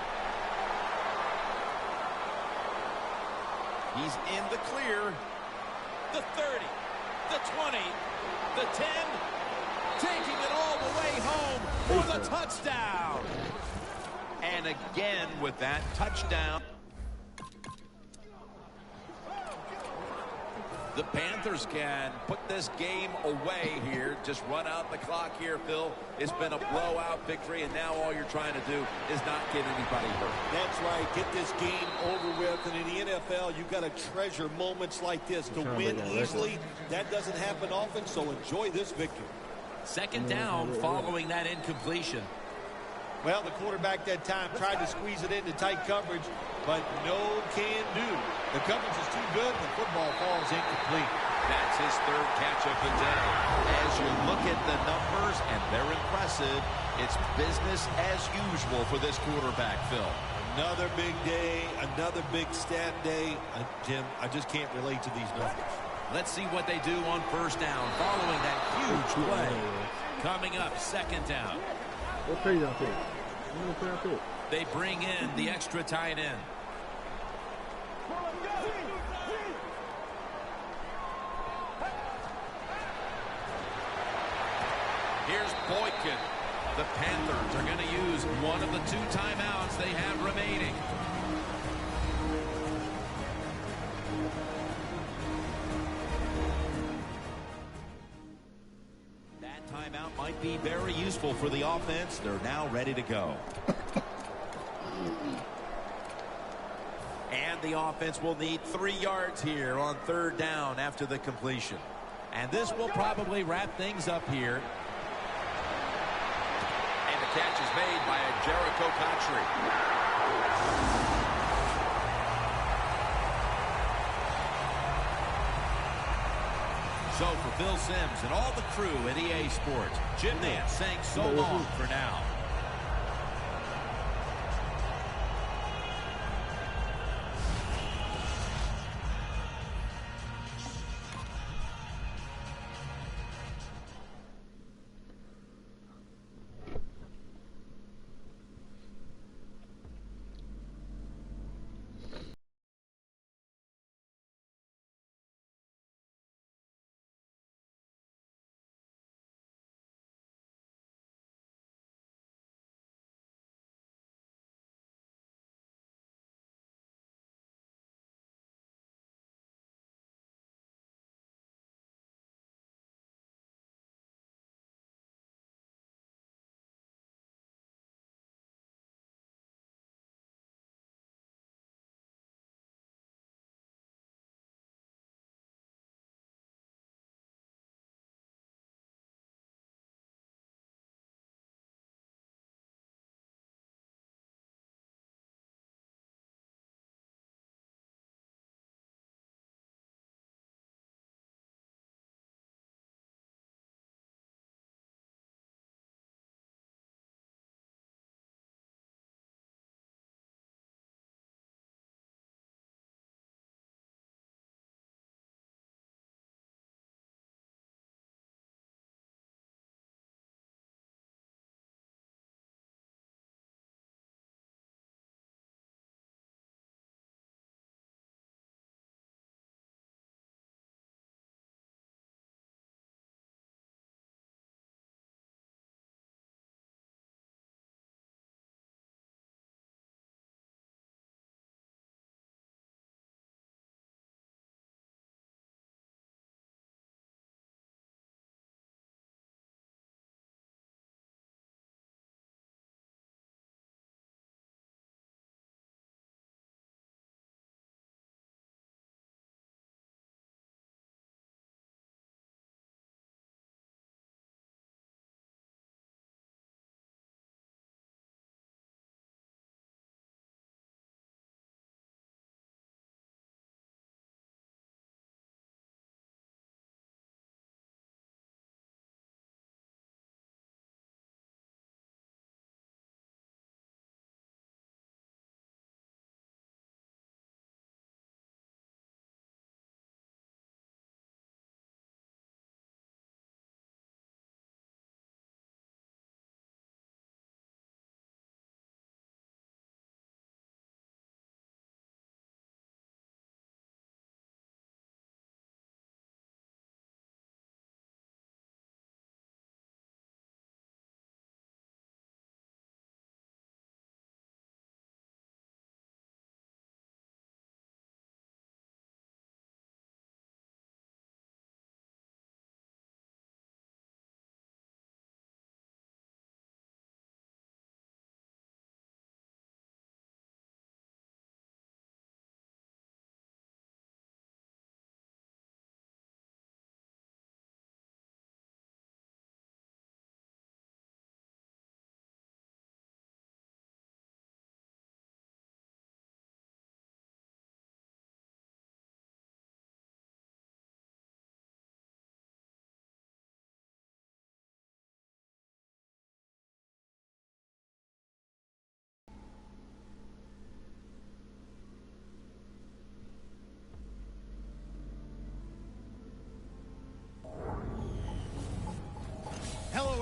He's in the clear. The 30, the 20, the 10, taking it all the way home for the touchdown. And again with that touchdown. The Panthers can put this game away here. Just run out the clock here, Phil. It's been a blowout victory, and now all you're trying to do is not get anybody hurt. That's right. Get this game over with. And in the NFL, you've got to treasure moments like this to win easily. That doesn't happen often, so enjoy this victory. 2nd down following that incompletion. Well, the quarterback that time tried to squeeze it into tight coverage, but no can do. The coverage is too good, and the football falls incomplete. That's his 3rd catch of the day. As you look at the numbers, and they're impressive, it's business as usual for this quarterback, Phil. Another big day, another big stat day. Jim, I just can't relate to these numbers. Let's see what they do on 1st down following that huge play. Coming up, 2nd down. They bring in the extra tight end. Here's Boykin. The Panthers are going to use one of the 2 timeouts they have remaining. That timeout might be very useful for the offense. They're now ready to go. And the offense will need 3 yards here on 3rd down after the completion. And this will probably wrap things up here. And the catch is made by Jericho Cotchery. So for Phil Simms and all the crew at EA Sports, Jim Nance saying so long for now.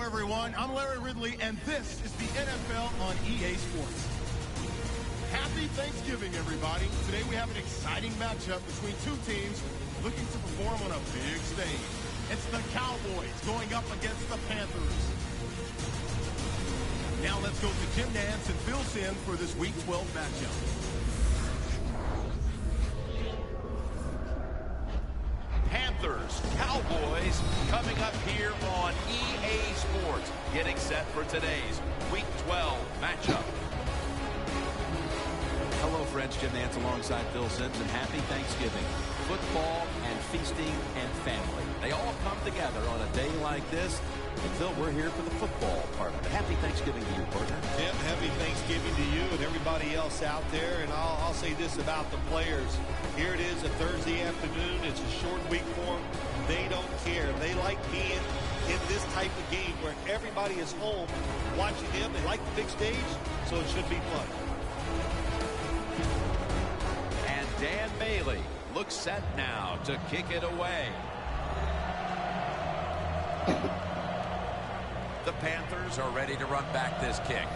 everyone. I'm Larry Ridley, and this is the NFL on EA Sports. Happy Thanksgiving, everybody. Today we have an exciting matchup between two teams looking to perform on a big stage. It's the Cowboys going up against the Panthers. Now let's go to Jim Nance and Phil Simms for this Week 12 matchup. Panthers, Cowboys, coming up here on EA Sports, getting set for today's Week 12 matchup. Hello, friends. Jim Nance alongside Phil Simms, and happy Thanksgiving. Football and feasting and family. They all come together on a day like this. And Phil, we're here for the football part of it. Happy Thanksgiving to you, partner. Jim, happy Thanksgiving to you and everybody else out there. And I'll say this about the players. Here it is, a Thursday afternoon. It's a short week for them. They don't care. They like being in this type of game where everybody is home watching them. They like the big stage, so it should be fun. And Dan Bailey looks set now to kick it away. The Panthers are ready to run back this kick.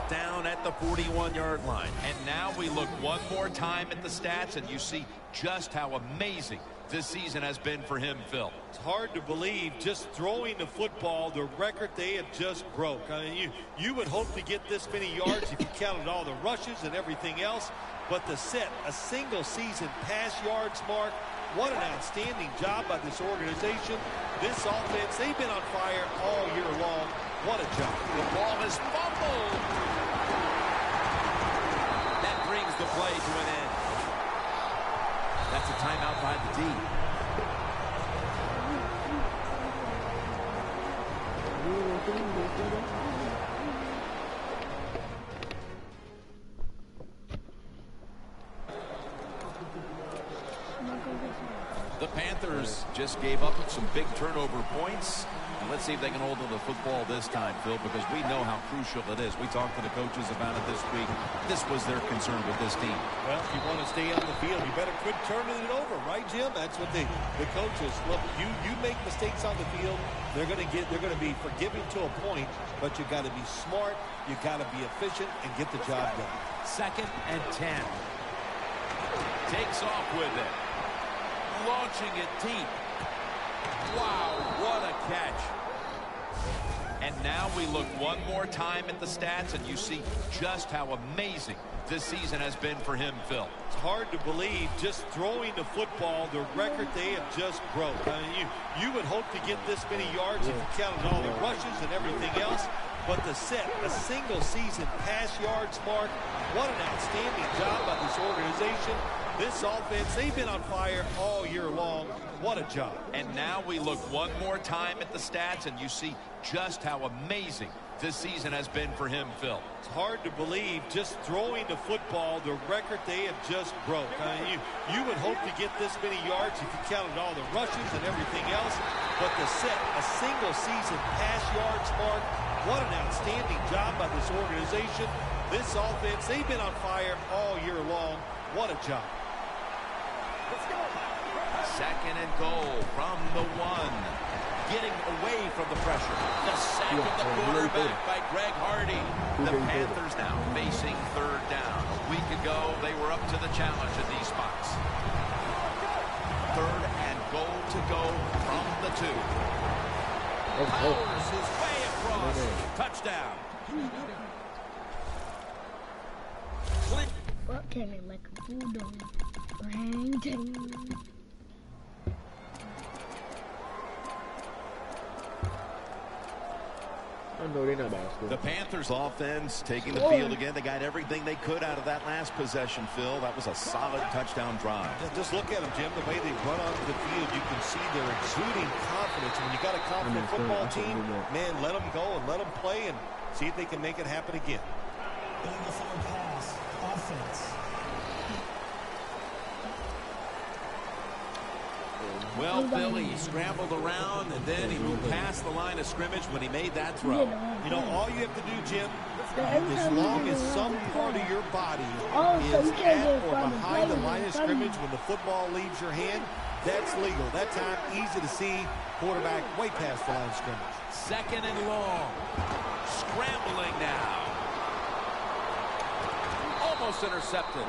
Down at the 41-yard line. And now we look one more time at the stats, and you see just how amazing this season has been for him, Phil. It's hard to believe, just throwing the football, the record they have just broke. I mean, you would hope to get this many yards if you counted all the rushes and everything else, but to set a single season pass yards mark, what an outstanding job by this organization. This offense, they've been on fire all year long. What a job. The ball is fumbled. That brings the play to an end. That's a timeout by the D. The Panthers just gave up some big turnover points. And let's see if they can hold on to the football this time, Phil, because we know how crucial it is. We talked to the coaches about it this week. This was their concern with this team. Well, if you want to stay on the field, you better quit turning it over, right, Jim? That's what the coaches look. You make mistakes on the field, they're going to be forgiving to a point, but you got to be smart, you got to be efficient, and get the job done. 2nd and 10. Takes off with it. Launching it deep. Wow, what a catch. And now we look one more time at the stats, and you see just how amazing this season has been for him, Phil. It's hard to believe, just throwing the football, the record they have just broke. I mean, you would hope to get this many yards if you counted all the rushes and everything else, but to set a single season pass yards mark, what an outstanding job by this organization. This offense, they've been on fire all year long. What a job. And now we look one more time at the stats, and you see just how amazing this season has been for him, Phil. It's hard to believe, just throwing the football, the record they have just broke. I mean, you would hope to get this many yards if you counted all the rushes and everything else, but to set a single season pass yards mark, what an outstanding job by this organization. This offense, they've been on fire all year long. What a job. 2nd and goal from the 1. Getting away from the pressure. The sack of the quarterback by Greg Hardy. The Panthers now facing 3rd down. A week ago, they were up to the challenge at these spots. 3rd and goal to go from the 2. Powers his way across. Touchdown. What came in like a bulldog? Bang, dang. I know they're not about The Panthers offense taking the field again. They got everything they could out of that last possession, Phil. That was a solid touchdown drive. Just look at them, Jim. The way they run onto the field, you can see they're exuding confidence. When you got a confident football team, man, let them go and let them play and see if they can make it happen again. Going the forward pass, offense. Well, Billy scrambled around, and then he moved past the line of scrimmage when he made that throw. You know, all you have to do, Jim, as long as some part of your body is at or behind the line of scrimmage when the football leaves your hand, that's legal. That time, easy to see, quarterback way past the line of scrimmage. Second and long. Scrambling now. Almost intercepted.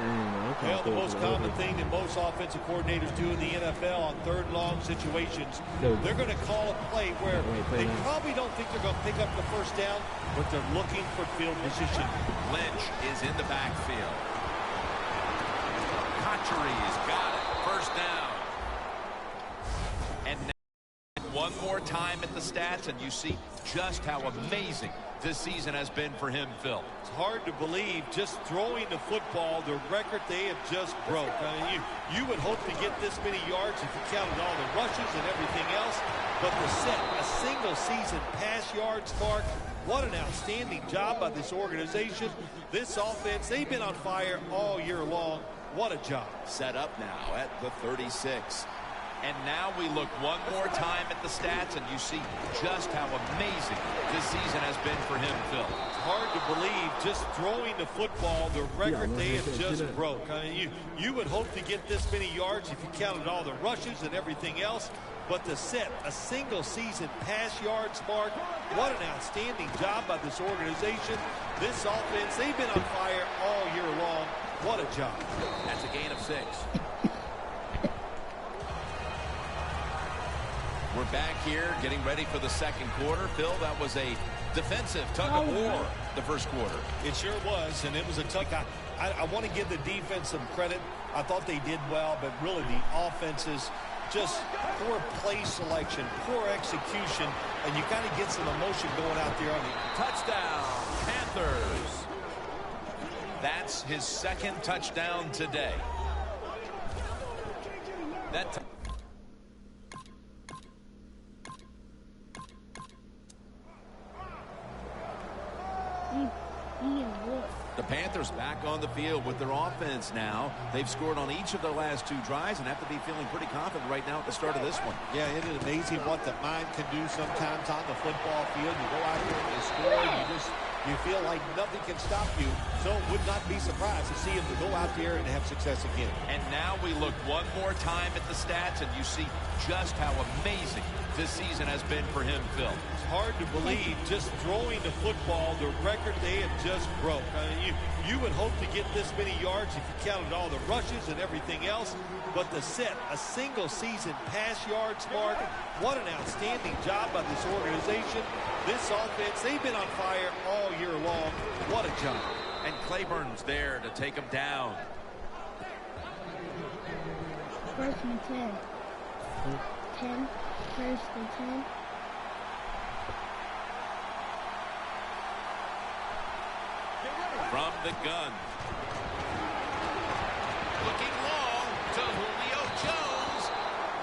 Well, the most common thing that most offensive coordinators do in the NFL on third and long situations, they're going to call a play where they probably don't think they're going to pick up the first down, but they're looking for field position. Lynch is in the backfield. Cotchery's got it. First down. And now one more time at the stats, and you see just how amazing this season has been for him, Phil. It's hard to believe, just throwing the football, the record they have just broke. I mean, you would hope to get this many yards if you counted all the rushes and everything else, but to set a single season pass yards mark, what an outstanding job by this organization. This offense, they've been on fire all year long. What a job. Set up now at the 36. And now we look one more time at the stats, and you see just how amazing this season has been for him, Phil. It's hard to believe, just throwing the football, the record they have just broke. I mean, you would hope to get this many yards if you counted all the rushes and everything else, but to set a single season pass yards mark, what an outstanding job by this organization. This offense, they've been on fire all year long. What a job. That's a gain of 6. We're back here getting ready for the second quarter. Phil, that was a defensive tug of war the first quarter. It sure was, and it was a tug. I want to give the defense some credit. I thought they did well, but really the offenses, just poor play selection, poor execution, and you got to get some emotion going out there on the touchdown, Panthers. That's his second touchdown today. That The Panthers back on the field with their offense now. They've scored on each of their last 2 drives and have to be feeling pretty confident right now at the start of this one. Yeah, it is amazing what the mind can do sometimes on the football field. You go out there and you score, you feel like nothing can stop you. So would not be surprised to see him to go out there and have success again. And now we look one more time at the stats, and you see just how amazing this season has been for him, Phil. It's hard to believe, just throwing the football, the record they have just broke. I mean, you would hope to get this many yards if you counted all the rushes and everything else, but to set a single season pass yards mark, what an outstanding job by this organization. This offense, they've been on fire all year long. What a job. And Claiborne's there to take him down. First and 10. 10. First and 10. From the gun. Looking long to Julio Jones.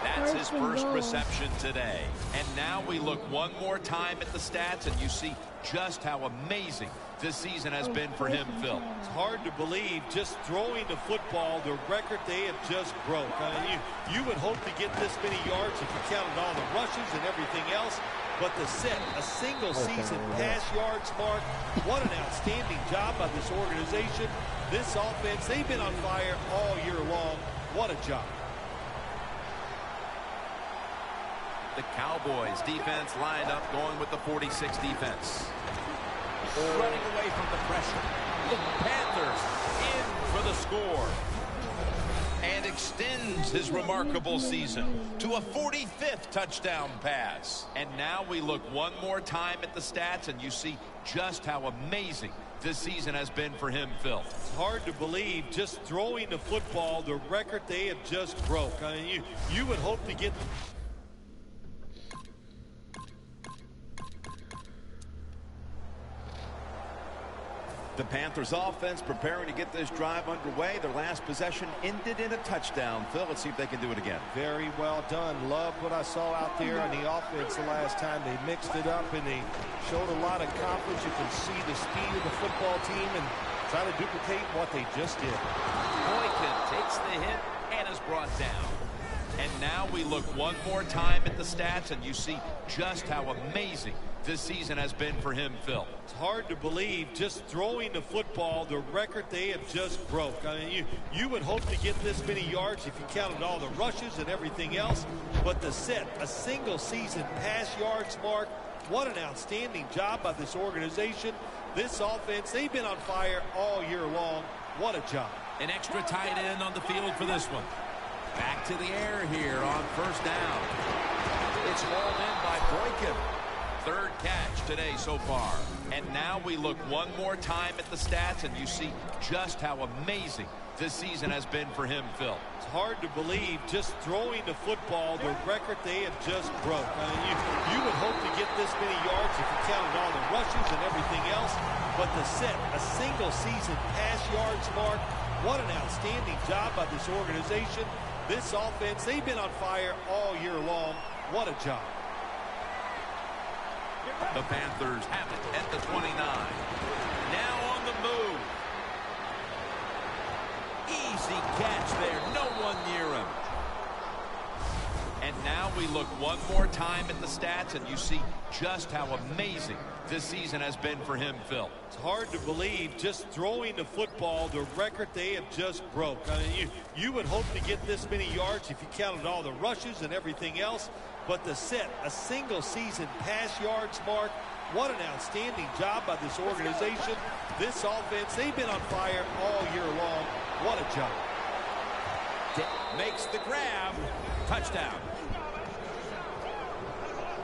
That's his first reception today. And now we look one more time at the stats, and you see just how amazing this season has been for him, Phil. It's hard to believe, just throwing the football, the record they have just broke. I mean, you would hope to get this many yards if you counted all the rushes and everything else, but to set a single season pass yards mark, what an outstanding job by this organization. This offense, they've been on fire all year long. What a job. The Cowboys defense lined up, going with the 46 defense. Running away from the pressure. The Panthers in for the score. And extends his remarkable season to a 45th touchdown pass. And now we look one more time at the stats, and you see just how amazing this season has been for him, Phil. It's hard to believe, just throwing the football, the record they have just broke. I mean, you would hope to get The Panthers offense preparing to get this drive underway. Their last possession ended in a touchdown. Phil, let's see if they can do it again. Very well done. Loved what I saw out there on the offense the last time. They mixed it up and they showed a lot of confidence. You can see the speed of the football team and try to duplicate what they just did. Boykin takes the hit and is brought down. And now we look one more time at the stats, and you see just how amazing this season has been for him, Phil. It's hard to believe, just throwing the football, the record they have just broke. I mean, you would hope to get this many yards if you counted all the rushes and everything else, but to set a single season pass yards mark, what an outstanding job by this organization. This offense, they've been on fire all year long. What a job. An extra tight end on the field for this one. Back to the air here on first down. It's hauled in by Boykin. Third catch today so far. And now we look one more time at the stats, and you see just how amazing this season has been for him, Phil. It's hard to believe, just throwing the football, the record they have just broke. I mean, you would hope to get this many yards if you counted all the rushes and everything else, but to set a single season pass yards mark, what an outstanding job by this organization. This offense, they've been on fire all year long. What a job. The Panthers have it at the 29. Now on the move. Easy catch there. No one near him. And now we look one more time at the stats, and you see just how amazing this season has been for him, Phil. It's hard to believe, just throwing the football, the record they have just broke. I mean, you would hope to get this many yards if you counted all the rushes and everything else, but to set a single season pass yards mark, what an outstanding job by this organization. This offense, they've been on fire all year long. What a job. Makes the grab. Touchdown.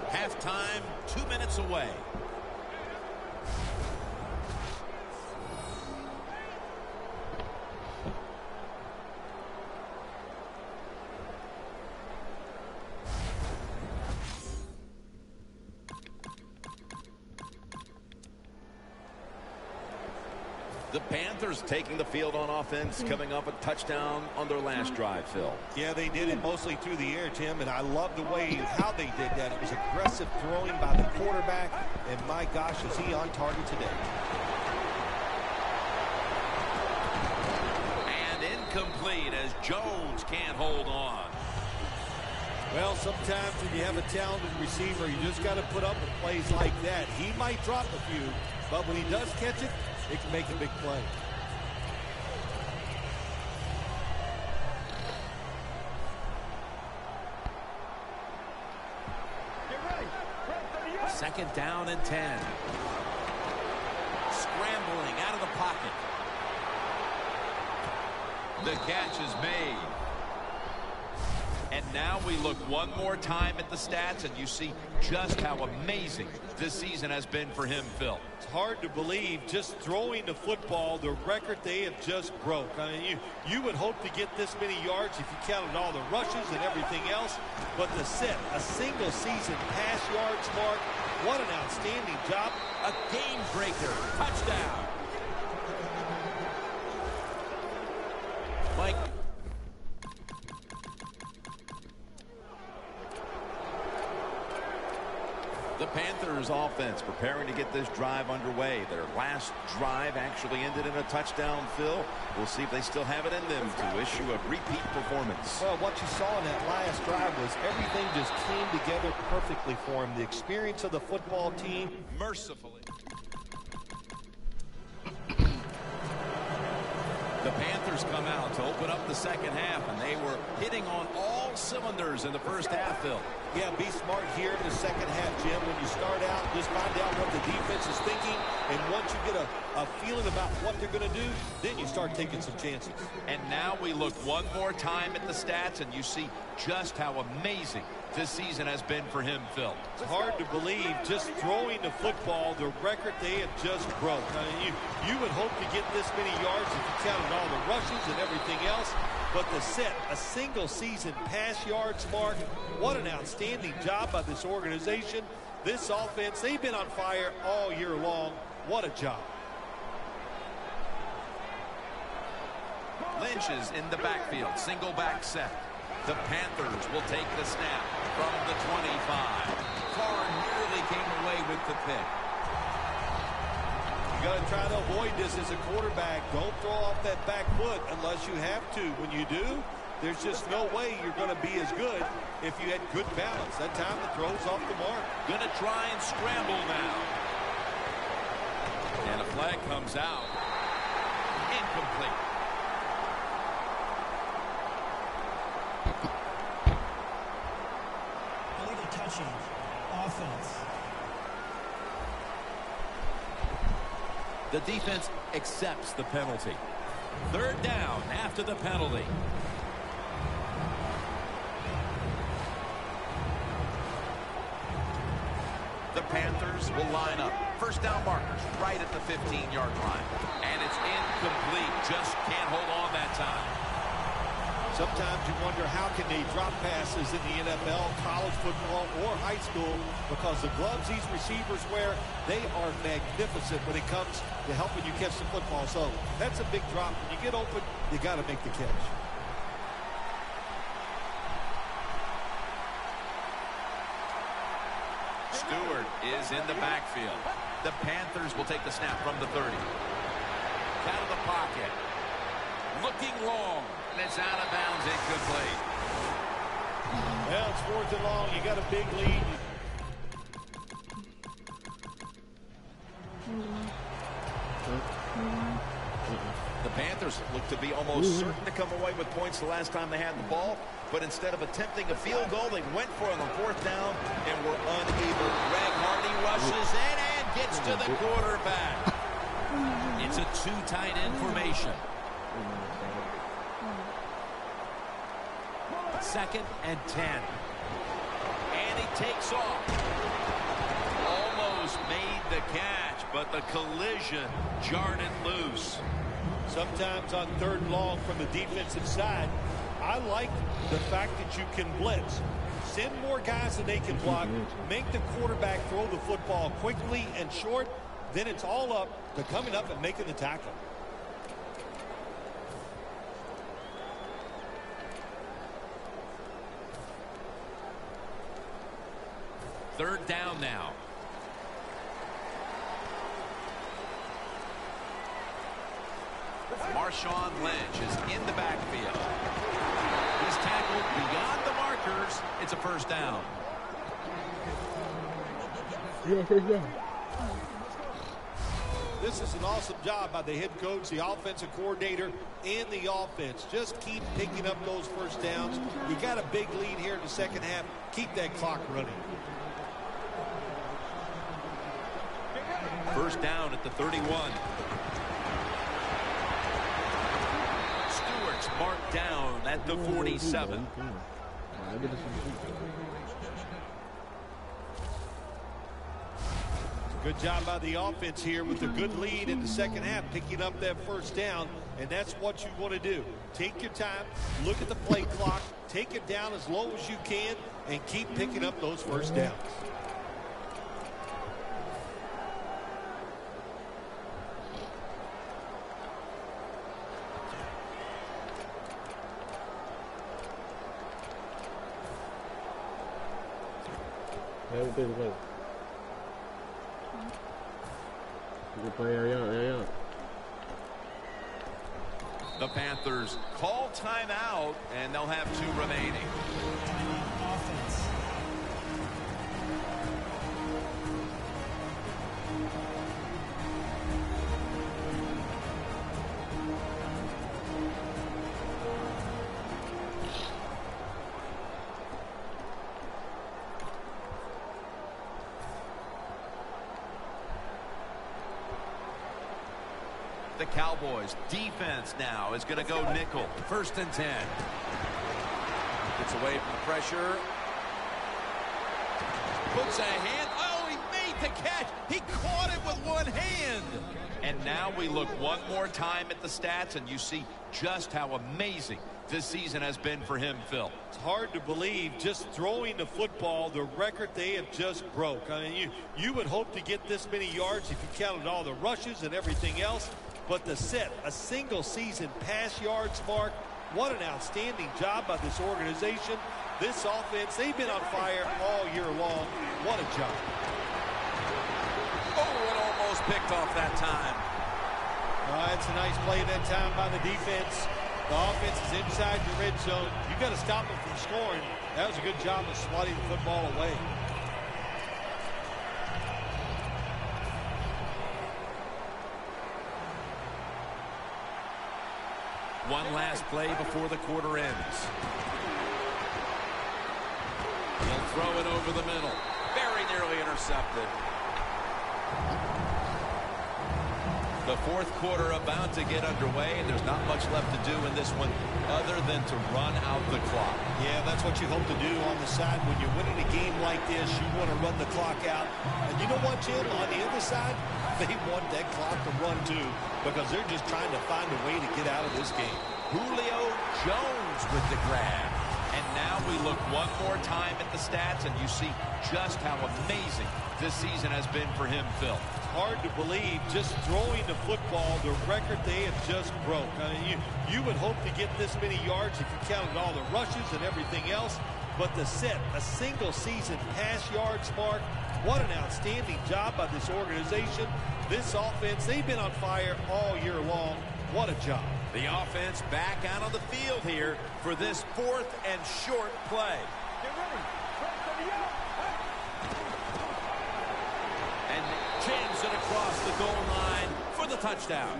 Halftime, 2 minutes away. The Panthers taking the field on offense, coming up a touchdown on their last drive, Phil. Yeah, they did it mostly through the air, Tim, and I love the way how they did that. It was aggressive throwing by the quarterback, and my gosh, is he on target today. And incomplete as Jones can't hold on. Well, sometimes when you have a talented receiver, you just got to put up with plays like that. He might drop a few, but when he does catch it, it can make a big play. Second down and 10. Scrambling out of the pocket. The catch is made. And now we look one more time at the stats, and you see just how amazing this season has been for him, Phil. It's hard to believe, just throwing the football, the record they have just broke. I mean, you would hope to get this many yards if you counted all the rushes and everything else, but to set a single season pass yards mark, what an outstanding job. A game breaker. Touchdown. Mike. The Panthers offense preparing to get this drive underway. Their last drive actually ended in a touchdown, Phil. We'll see if they still have it in them to issue a repeat performance. Well, what you saw in that last drive was everything just came together perfectly for him. The experience of the football team. Mercifully. The Panthers come out to open up the second half, and they were hitting on all cylinders in the first half, Phil. Yeah, be smart here in the second half, Jim. When you start out, just find out what the defense is thinking, and once you get a feeling about what they're going to do, then you start taking some chances. And now we look one more time at the stats, and you see just how amazing this season has been for him, Phil. It's hard to believe, just throwing the football, the record they have just broke. I mean, you would hope to get this many yards if you counted all the rushes and everything else, but to set a single season pass yards mark, what an outstanding job by this organization. This offense, they've been on fire all year long. What a job. Lynch is in the backfield. Single back set. The Panthers will take the snap from the 25. Carr nearly came away with the pick. You got to try to avoid this as a quarterback. Don't throw off that back foot unless you have to. When you do, there's just no way you're going to be as good if you had good balance. That time the throw's off the mark. Going to try and scramble now. And a flag comes out. Incomplete. Illegal touching. Offense. The defense accepts the penalty. Third down after the penalty. The Panthers will line up. First down markers right at the 15-yard line. And it's incomplete. Just can't hold on that time. Sometimes you wonder how can they drop passes in the NFL, college football, or high school, because the gloves these receivers wear, they are magnificent when it comes to helping you catch the football. So that's a big drop. When you get open, you got to make the catch. Stewart is in the backfield. The Panthers will take the snap from the 30. Out of the pocket. Looking long. And it's out of bounds, incomplete. Well, it's 4th and long. You got a big lead. The Panthers look to be almost certain to come away with points the last time they had the ball. But instead of attempting a field goal, they went for it on 4th down and were unable. Greg Hardy rushes in and gets to the quarterback. It's a two tight end formation. 2nd and 10. And he takes off. Almost made the catch, but the collision jarred it loose. Sometimes on 3rd and long from the defensive side, I like the fact that you can blitz. Send more guys than they can block. Make the quarterback throw the football quickly and short. Then it's all up to coming up and making the tackle. Third down now. Marshawn Lynch is in the backfield. He's tackled beyond the markers. It's a first down. Yeah, first down. This is an awesome job by the head coach, the offensive coordinator, and the offense. Just keep picking up those first downs. You got a big lead here in the second half. Keep that clock running. First down at the 31. Stewart's marked down at the 47. Good job by the offense here with a good lead in the second half, picking up that first down, and that's what you want to do. Take your time, look at the play clock, take it down as low as you can, and keep picking up those first downs. The Panthers call timeout, and they'll have 2 remaining. Offense. The Cowboys defense now is going to go nickel. 1st and 10. Gets away from the pressure. Puts a hand. Oh, he made the catch. He caught it with one hand. And now we look one more time at the stats, and you see just how amazing this season has been for him, Phil. It's hard to believe, just throwing the football, the record they have just broke. I mean, you would hope to get this many yards if you counted all the rushes and everything else. but to set a single-season pass yards mark, what an outstanding job by this organization. This offense, they've been on fire all year long. What a job. Oh, it almost picked off that time. That's a nice play that time by the defense. The offense is inside the red zone. You got to stop them from scoring. That was a good job of swatting the football away. One last play before the quarter ends. He'll throw it over the middle. Very nearly intercepted. The fourth quarter about to get underway, and there's not much left to do in this one other than to run out the clock. Yeah, that's what you hope to do on the side. When you're winning a game like this, you want to run the clock out. And you know what, Jim? On the other side, they want that clock to run too, because they're just trying to find a way to get out of this game. Julio Jones with the grab. And now we look one more time at the stats, and you see just how amazing this season has been for him, Phil. It's hard to believe, just throwing the football, the record they have just broke. I mean, you would hope to get this many yards if you counted all the rushes and everything else, but to set a single-season pass yards mark, what an outstanding job by this organization. This offense, they've been on fire all year long. What a job. The offense back out on the field here for this fourth and short play. Get ready. And jams it across the goal line for the touchdown.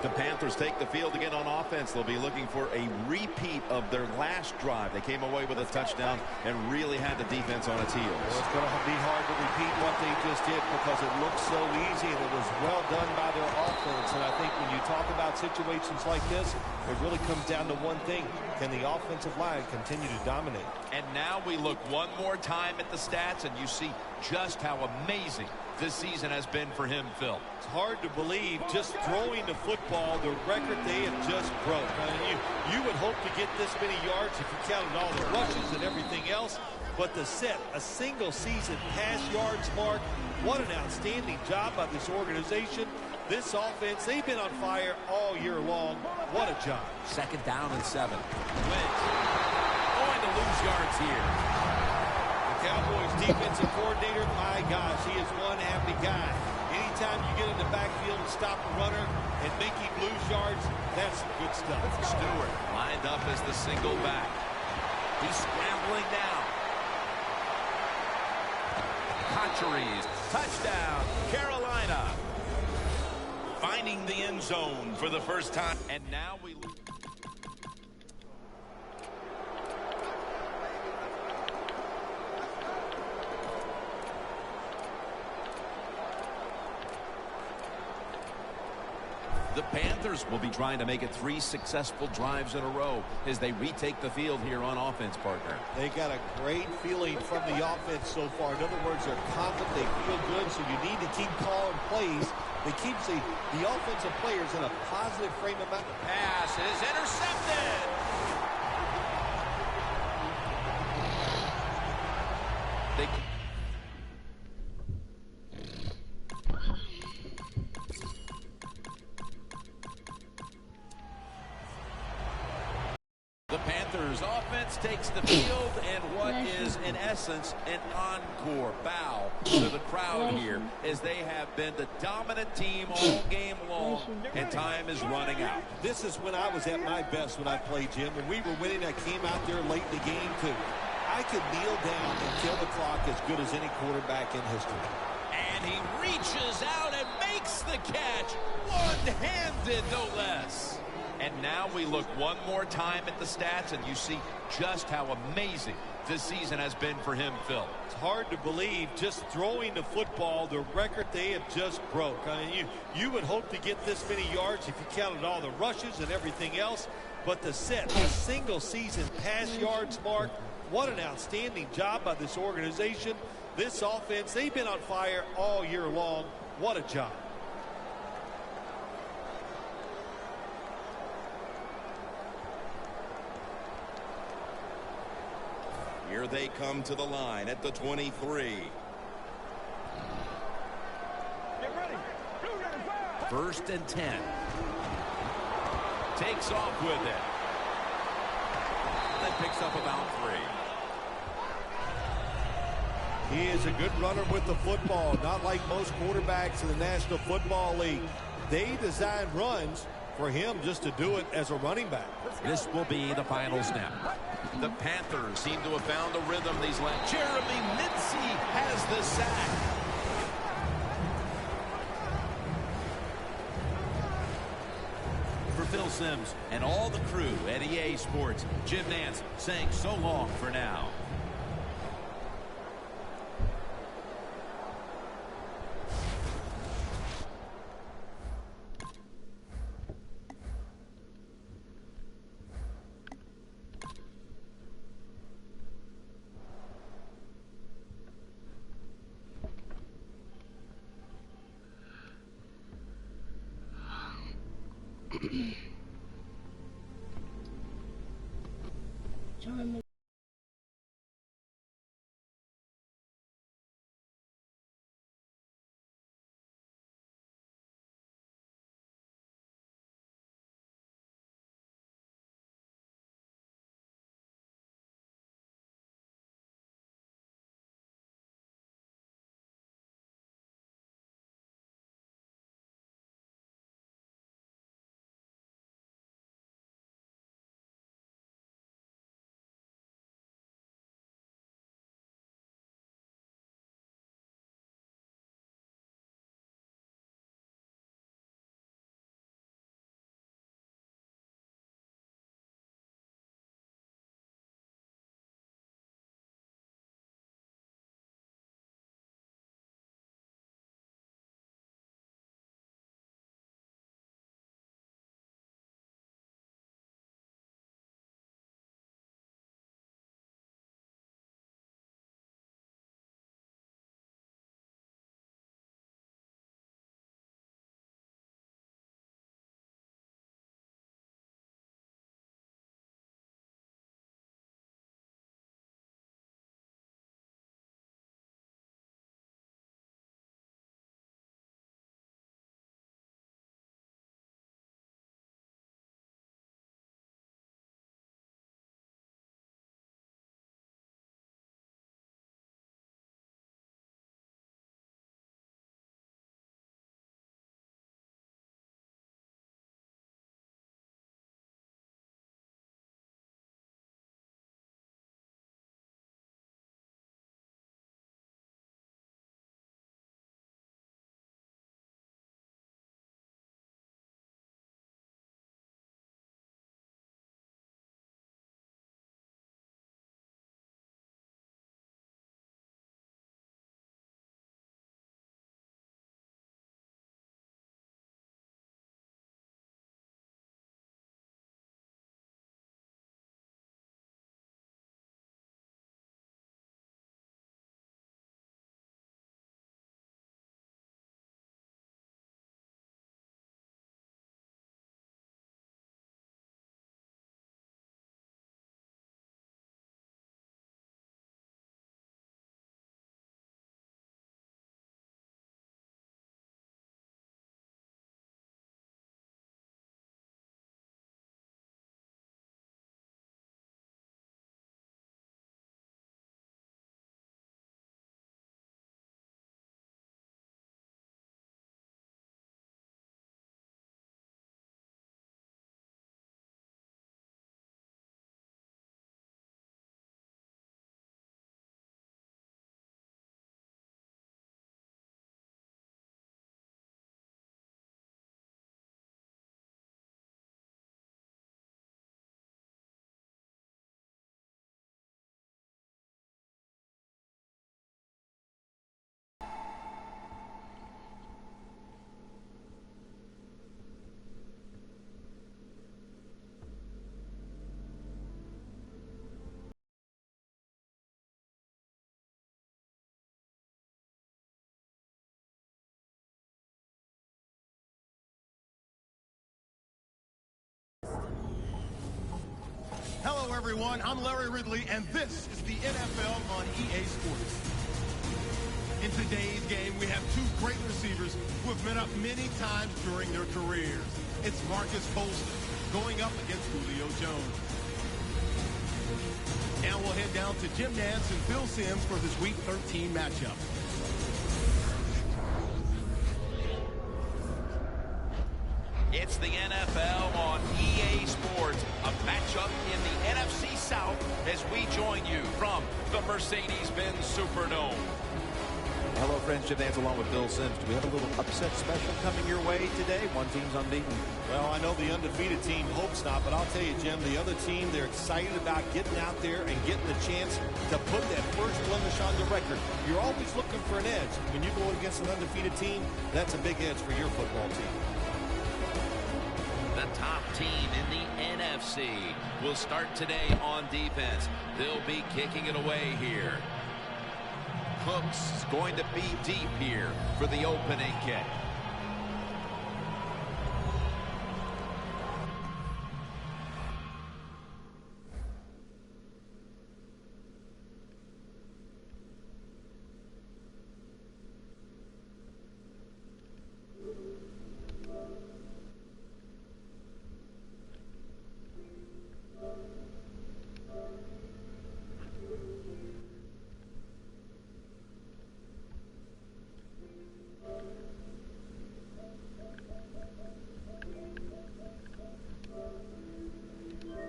The Panthers take the field again on offense. They'll be looking for a repeat of their last drive. They came away with a touchdown and really had the defense on its heels. Well, it's going to be hard to repeat what they just did because it looked so easy and it was well done by their offense. And I think when you talk about situations like this, it really comes down to one thing. Can the offensive line continue to dominate? And now we look one more time at the stats, and you see just how amazing this season has been for him, Phil. It's hard to believe, just throwing the football, the record they have just broke. I mean, you would hope to get this many yards if you counted all the rushes and everything else, but to set a single-season pass yards mark, what an outstanding job by this organization. This offense, they've been on fire all year long. What a job. 2nd down and 7. Wentz going to lose yards here. Cowboys defensive coordinator, my gosh, he is one happy guy. Anytime you get in the backfield and stop a runner and make him lose yards, that's good stuff. Stewart lined up as the single back. He's scrambling down. Hatcheries, touchdown, Carolina. Finding the end zone for the first time. And now we... The Panthers will be trying to make it 3 successful drives in a row as they retake the field here on offense, partner. They got a great feeling from the offense so far. In other words, they're confident, they feel good, so you need to keep calling plays. It keeps the offensive players in a positive frame of mind. Pass is intercepted. The Panthers offense takes the field, and what is in essence an encore bow to the crowd here as they have been the dominant team all game long, and time is running out. This is when I was at my best when I played, Jim. When we were winning, I came out there late in the game too. I could kneel down and kill the clock as good as any quarterback in history. And he reaches out and makes the catch, one-handed no less. And now we look one more time at the stats, and you see just how amazing this season has been for him, Phil. It's hard to believe, just throwing the football, the record they have just broke. I mean, you would hope to get this many yards if you counted all the rushes and everything else, but to set a single-season pass yards mark, what an outstanding job by this organization. This offense, they've been on fire all year long. What a job. Here they come to the line at the 23. First and 10. Takes off with it. Then picks up about 3. He is a good runner with the football, not like most quarterbacks in the National Football League. They design runs for him just to do it as a running back. This will be the final snap. The Panthers seem to have found a rhythm these last. Jeremy Mincy has the sack. For Phil Simms and all the crew at EA Sports, Jim Nantz saying so long for now. Trying to Hello, everyone. I'm Larry Ridley, and this is the NFL on EA Sports. In today's game, we have two great receivers who have met up many times during their careers. It's Marcus Colston going up against Julio Jones. Now we'll head down to Jim Nance and Phil Simms for this Week 13 matchup. It's the NFL on EA Sports, a matchup in the NFC South as we join you from the Mercedes-Benz Superdome. Hello, friends. Jim Nance along with Bill Simms. Do we have a little upset special coming your way today? One team's unbeaten. Well, I know the undefeated team hopes not, but I'll tell you, Jim, the other team, they're excited about getting out there and getting the chance to put that first blemish on the record. You're always looking for an edge. When you go against an undefeated team, that's a big edge for your football team. The top team in the NFC will start today on defense. They'll be kicking it away here. Cooks is going to be deep here for the opening kick.